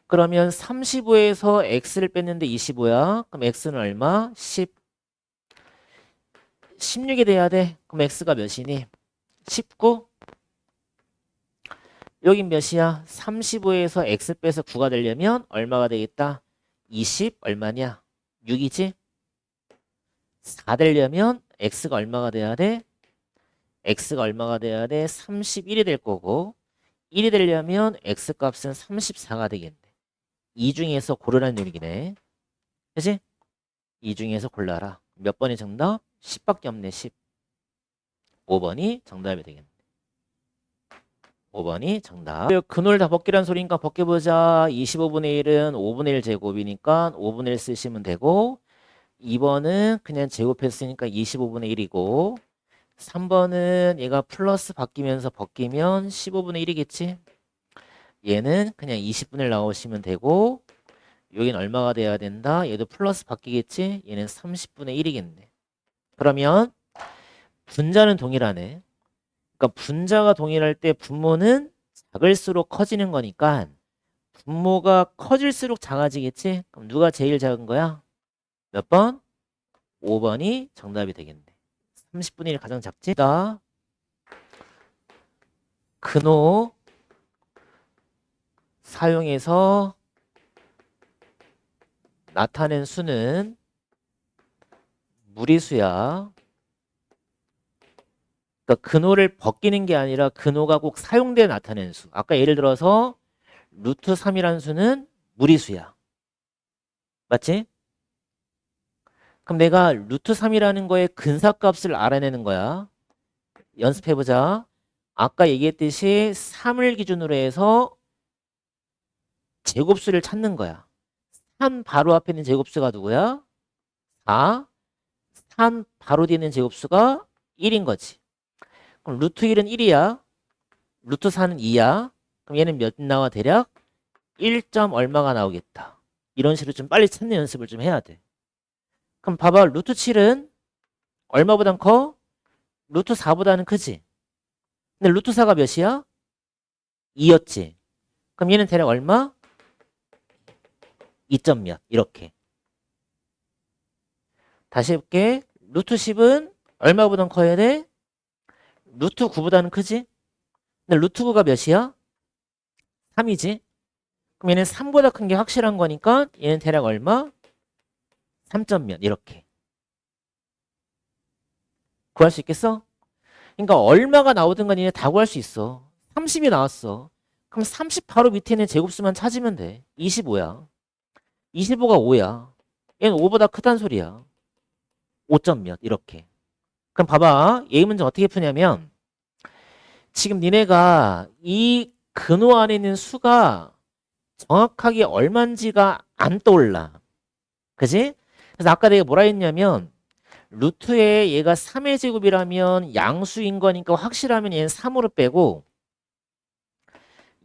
그러면 35에서 x를 뺐는데 25야. 그럼 x는 얼마? 10. 16이 돼야 돼. 그럼 x가 몇이니? 19. 여긴 몇이야? 35에서 x 빼서 9가 되려면 얼마가 되겠다? 20 얼마냐? 6이지? 4 되려면 x가 얼마가 돼야 돼? x가 얼마가 돼야 돼? 31이 될 거고 1이 되려면 x값은 34가 되겠네. 이 중에서 고르라는 얘기네. 그치? 이 중에서 골라라. 몇 번이 정답? 10밖에 없네. 10. 5번이 정답이 되겠네. 5번이 정답. 근호를 다 벗기란 소리니까 벗겨보자. 25분의 1은 5분의 1 제곱이니까 5분의 1 쓰시면 되고 2번은 그냥 제곱했으니까 25분의 1이고 3번은 얘가 플러스 바뀌면서 벗기면 15분의 1이겠지. 얘는 그냥 20분의 1 나오시면 되고 여긴 얼마가 돼야 된다? 얘도 플러스 바뀌겠지? 얘는 30분의 1이겠네. 그러면 분자는 동일하네. 그러니까 분자가 동일할 때 분모는 작을수록 커지는 거니까 분모가 커질수록 작아지겠지? 그럼 누가 제일 작은 거야? 몇 번? 5번이 정답이 되겠네. 30분의 1 가장 작지? 근호 사용해서 나타낸 수는 무리수야. 그러니까 근호를 벗기는 게 아니라 근호가 꼭 사용돼 나타낸 수. 아까 예를 들어서 루트 3이라는 수는 무리수야. 맞지? 그럼 내가 루트 3이라는 거의 근사값을 알아내는 거야. 연습해보자. 아까 얘기했듯이 3을 기준으로 해서 제곱수를 찾는 거야. 3 바로 앞에 있는 제곱수가 누구야? 4. 3 바로 뒤에 있는 제곱수가 1인 거지. 그럼 루트 1은 1이야. 루트 4는 2야. 그럼 얘는 몇 나와 대략? 1. 얼마가 나오겠다. 이런 식으로 좀 빨리 찾는 연습을 좀 해야 돼. 그럼 봐봐. 루트 7은 얼마보단 커? 루트 4보다는 크지. 근데 루트 4가 몇이야? 2였지. 그럼 얘는 대략 얼마? 2점 몇 이렇게. 다시 해볼게. 루트 10은 얼마보단 커야 돼? 루트 9보다는 크지? 근데 루트 9가 몇이야? 3이지. 그럼 얘는 3보다 큰 게 확실한 거니까 얘는 대략 얼마? 3점 몇 이렇게. 구할 수 있겠어? 그러니까 얼마가 나오든 간에 얘네 다 구할 수 있어. 30이 나왔어. 그럼 30 바로 밑에 있는 제곱수만 찾으면 돼. 25야. 25가 5야. 얘는 5보다 크단 소리야. 5점 몇 이렇게. 그럼 봐봐. 얘 문제 어떻게 푸냐면 지금 니네가 이 근호 안에 있는 수가 정확하게 얼마인지가 안 떠올라. 그지? 그래서 아까 내가 뭐라 했냐면 루트에 얘가 3의 제곱이라면 양수인 거니까 확실하면 얘는 3으로 빼고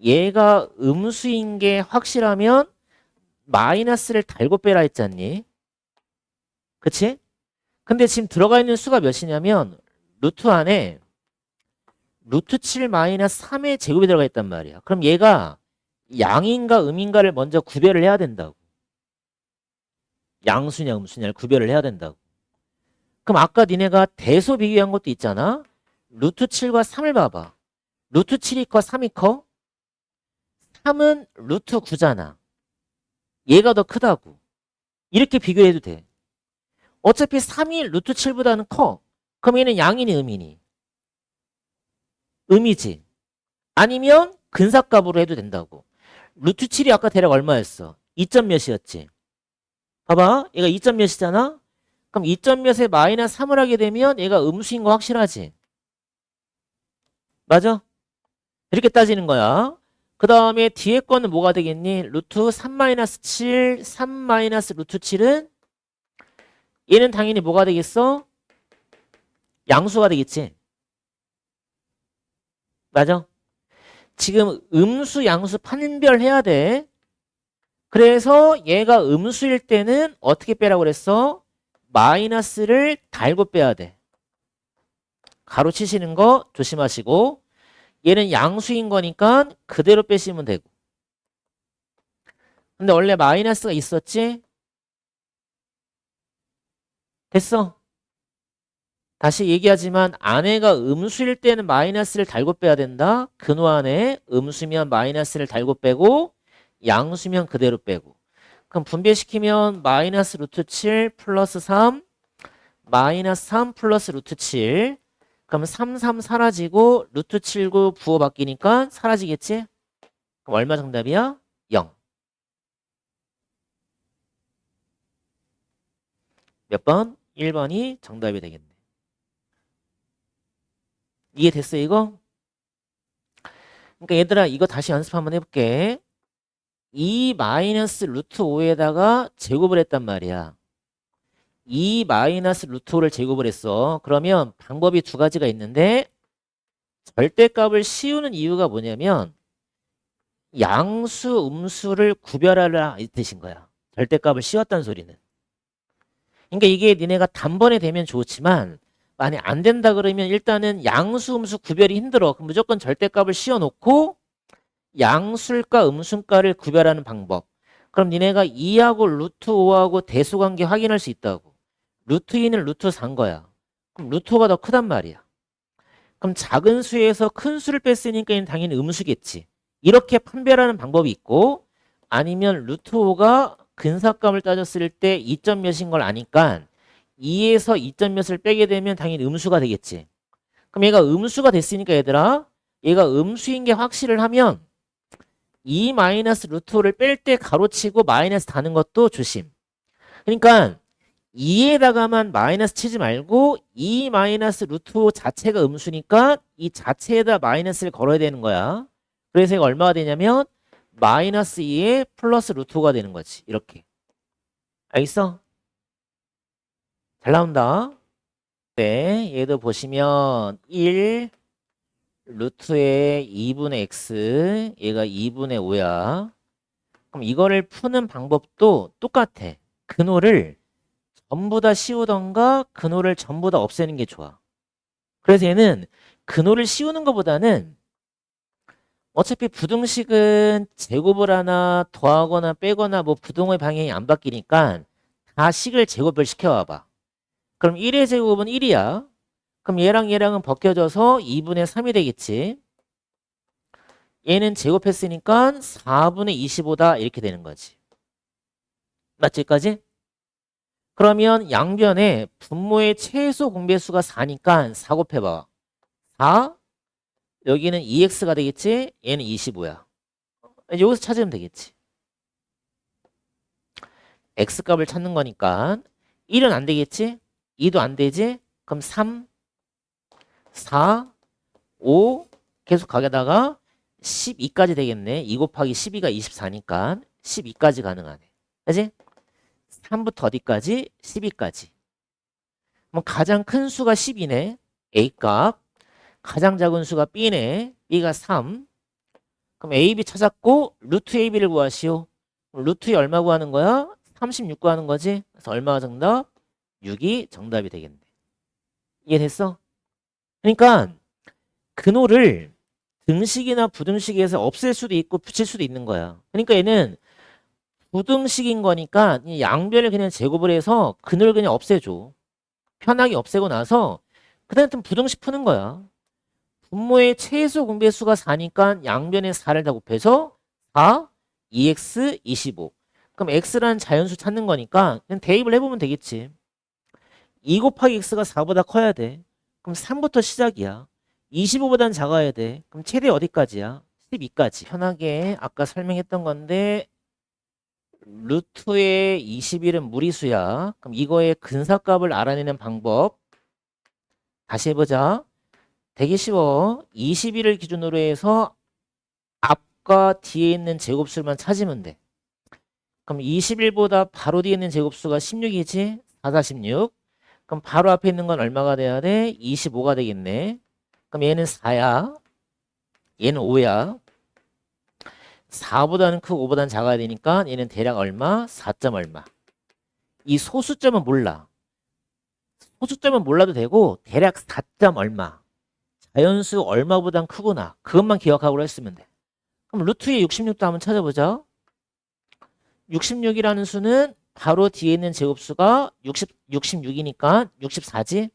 얘가 음수인 게 확실하면 마이너스를 달고 빼라 했잖니. 그치? 근데 지금 들어가 있는 수가 몇이냐면 루트 안에 루트 7 마이너스 3의 제곱이 들어가 있단 말이야. 그럼 얘가 양인가 음인가를 먼저 구별을 해야 된다고. 양수냐 음수냐를 구별을 해야 된다고. 그럼 아까 니네가 대소 비교한 것도 있잖아. 루트 7과 3을 봐봐. 루트 7이 커 3이 커? 3은 루트 9잖아. 얘가 더 크다고. 이렇게 비교해도 돼. 어차피 3이 루트 7보다는 커. 그럼 얘는 양이니 음이니? 음이지. 아니면 근사값으로 해도 된다고. 루트 7이 아까 대략 얼마였어? 2점 몇이었지? 봐봐. 얘가 2점 몇이잖아? 그럼 2점 몇에 마이너스 3을 하게 되면 얘가 음수인 거 확실하지? 맞아? 이렇게 따지는 거야. 그 다음에 뒤에 거는 뭐가 되겠니? 루트 3 마이너스 7, 3 마이너스 루트 7은 얘는 당연히 뭐가 되겠어? 양수가 되겠지? 맞아? 지금 음수, 양수 판별해야 돼. 그래서 얘가 음수일 때는 어떻게 빼라고 그랬어? 마이너스를 달고 빼야 돼. 가로 치시는 거 조심하시고 얘는 양수인 거니까 그대로 빼시면 되고. 근데 원래 마이너스가 있었지? 됐어. 다시 얘기하지만 안에가 음수일 때는 마이너스를 달고 빼야 된다. 근호 안에 음수면 마이너스를 달고 빼고 양수면 그대로 빼고. 그럼 분배시키면 마이너스 루트 7 플러스 3 마이너스 3 플러스 루트 7 그럼 3, 3 사라지고 루트 7, 9 부호 바뀌니까 사라지겠지? 그럼 얼마 정답이야? 0. 몇 번? 1번이 정답이 되겠네. 이해됐어 이거? 그러니까 얘들아 이거 다시 연습 한번 해볼게. 2 마이너스 루트 5에다가 제곱을 했단 말이야. 2 마이너스 루트 5를 제곱을 했어. 그러면 방법이 두 가지가 있는데 절대값을 씌우는 이유가 뭐냐면 양수, 음수를 구별하라 이 뜻인 거야. 절대값을 씌웠다는 소리는. 그러니까 이게 니네가 단번에 되면 좋지만 만약 안 된다 그러면 일단은 양수, 음수 구별이 힘들어. 그럼 무조건 절대값을 씌워놓고 양수일까 음수일까를 구별하는 방법. 그럼 니네가 2하고 루트 5하고 대수관계 확인할 수 있다고. 루트 2는 루트 4인 거야. 그럼 루트 5가 더 크단 말이야. 그럼 작은 수에서 큰 수를 뺐으니까 얘는 당연히 음수겠지. 이렇게 판별하는 방법이 있고 아니면 루트 5가 근사값을 따졌을 때 2점 몇인 걸 아니까 2에서 2점 몇을 빼게 되면 당연히 음수가 되겠지. 그럼 얘가 음수가 됐으니까 얘들아 얘가 음수인 게 확실을 하면 2 마이너스 루트 5를 뺄 때 가로치고 마이너스 다는 것도 조심. 그러니까 2에다가만 마이너스 치지 말고 2 마이너스 루트 5 자체가 음수니까 이 자체에다 마이너스를 걸어야 되는 거야. 그래서 이거 얼마가 되냐면 마이너스 2에 플러스 루트 5가 되는 거지. 이렇게. 알겠어? 잘 나온다. 네, 얘도 보시면 1 루트의 2분의 x 얘가 2분의 5야. 그럼 이거를 푸는 방법도 똑같아. 근호를 전부 다 씌우던가 근호를 전부 다 없애는 게 좋아. 그래서 얘는 근호를 씌우는 것보다는 어차피 부등식은 제곱을 하나 더하거나 빼거나 뭐 부등호의 방향이 안 바뀌니까 다 식을 제곱을 시켜와봐. 그럼 1의 제곱은 1이야. 그럼 얘랑 얘랑은 벗겨져서 2분의 3이 되겠지. 얘는 제곱했으니까 4분의 25다 이렇게 되는 거지. 맞지 여기까지? 그러면 양변에 분모의 최소 공배수가 4니까 4 곱해봐. 4 여기는 2x가 되겠지. 얘는 25야. 이제 여기서 찾으면 되겠지. x값을 찾는 거니까 1은 안 되겠지. 2도 안 되지. 그럼 3 4 5 계속 가게다가 12까지 되겠네. 2 곱하기 12가 24니까 12까지 가능하네. 그지? 3부터 어디까지? 12까지. 그럼 가장 큰 수가 10이네. A값. 가장 작은 수가 B네. B가 3. 그럼 AB 찾았고 루트 AB를 구하시오. 루트에 얼마 구하는 거야? 36 구하는 거지. 그래서 얼마가 정답? 6이 정답이 되겠네. 이해됐어? 그러니까 근호를 등식이나 부등식에서 없앨 수도 있고 붙일 수도 있는 거야. 그러니까 얘는 부등식인 거니까 이 양변을 그냥 제곱을 해서 근호를 그냥 없애줘. 편하게 없애고 나서 그다음에 좀 부등식 푸는 거야. 분모의 최소 공배수가 4니까 양변에 4를 다 곱해서 4, 2x, 25. 그럼 x라는 자연수 찾는 거니까 그냥 대입을 해보면 되겠지. 2 곱하기 x가 4보다 커야 돼. 그럼 3부터 시작이야. 25보다는 작아야 돼. 그럼 최대 어디까지야? 12까지. 편하게 아까 설명했던 건데 루트의 21은 무리수야. 그럼 이거의 근사값을 알아내는 방법 다시 해보자. 되게 쉬워. 21을 기준으로 해서 앞과 뒤에 있는 제곱수만 찾으면 돼. 그럼 21보다 바로 뒤에 있는 제곱수가 16이지? 4, 4, 16. 그럼 바로 앞에 있는 건 얼마가 돼야 돼? 25가 되겠네. 그럼 얘는 4야. 얘는 5야. 4보다는 크고 5보다는 작아야 되니까 얘는 대략 얼마? 4점 얼마. 이 소수점은 몰라. 소수점은 몰라도 되고 대략 4점 얼마. 자연수 얼마보단 크구나. 그것만 기억하고 했으면 돼. 그럼 루트의 66도 한번 찾아보자. 66이라는 수는 바로 뒤에 있는 제곱수가 66이니까 64지.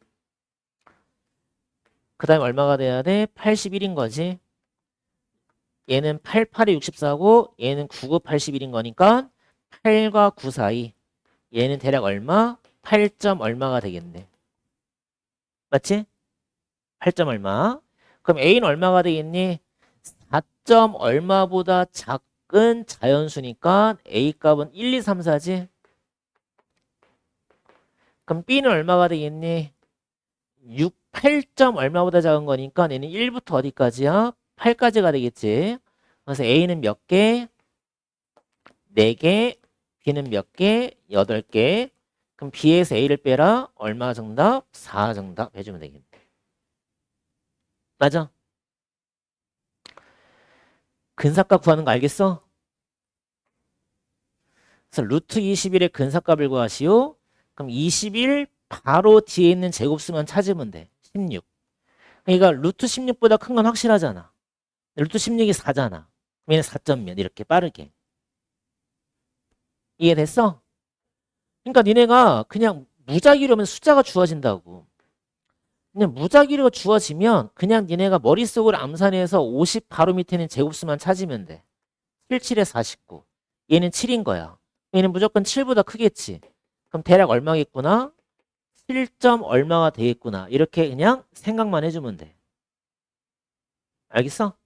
그 다음에 얼마가 돼야 돼? 81인 거지. 얘는 88에 64고 얘는 99, 81인 거니까 8과 9 사이. 얘는 대략 얼마? 8점 얼마가 되겠네. 맞지? 8점 얼마. 그럼 A는 얼마가 되겠니? 4점 얼마보다 작은 자연수니까 A 값은 1, 2, 3, 4지. 그럼 B는 얼마가 되겠니? 6, 8점 얼마보다 작은 거니까 얘는 1부터 어디까지야? 8까지가 되겠지. 그래서 A는 몇 개? 4개. B는 몇 개? 8개. 그럼 B에서 A를 빼라. 얼마 정답? 4 정답 해주면 되겠네. 맞아? 근사값 구하는 거 알겠어? 그래서 루트 21의 근사값을 구하시오. 그럼 21 바로 뒤에 있는 제곱수만 찾으면 돼. 16. 그러니까 루트 16보다 큰 건 확실하잖아. 루트 16이 4잖아. 그럼 얘는 4점면 이렇게 빠르게. 이해됐어? 그러니까 니네가 그냥 무작위로 하면 숫자가 주어진다고. 그냥 무작위로 주어지면 그냥 니네가 머릿속으로 암산해서 50 바로 밑에 있는 제곱수만 찾으면 돼. 7, 7에 49. 얘는 7인 거야. 얘는 무조건 7보다 크겠지. 그럼 대략 얼마겠구나? 7점 얼마가 되겠구나. 이렇게 그냥 생각만 해주면 돼. 알겠어?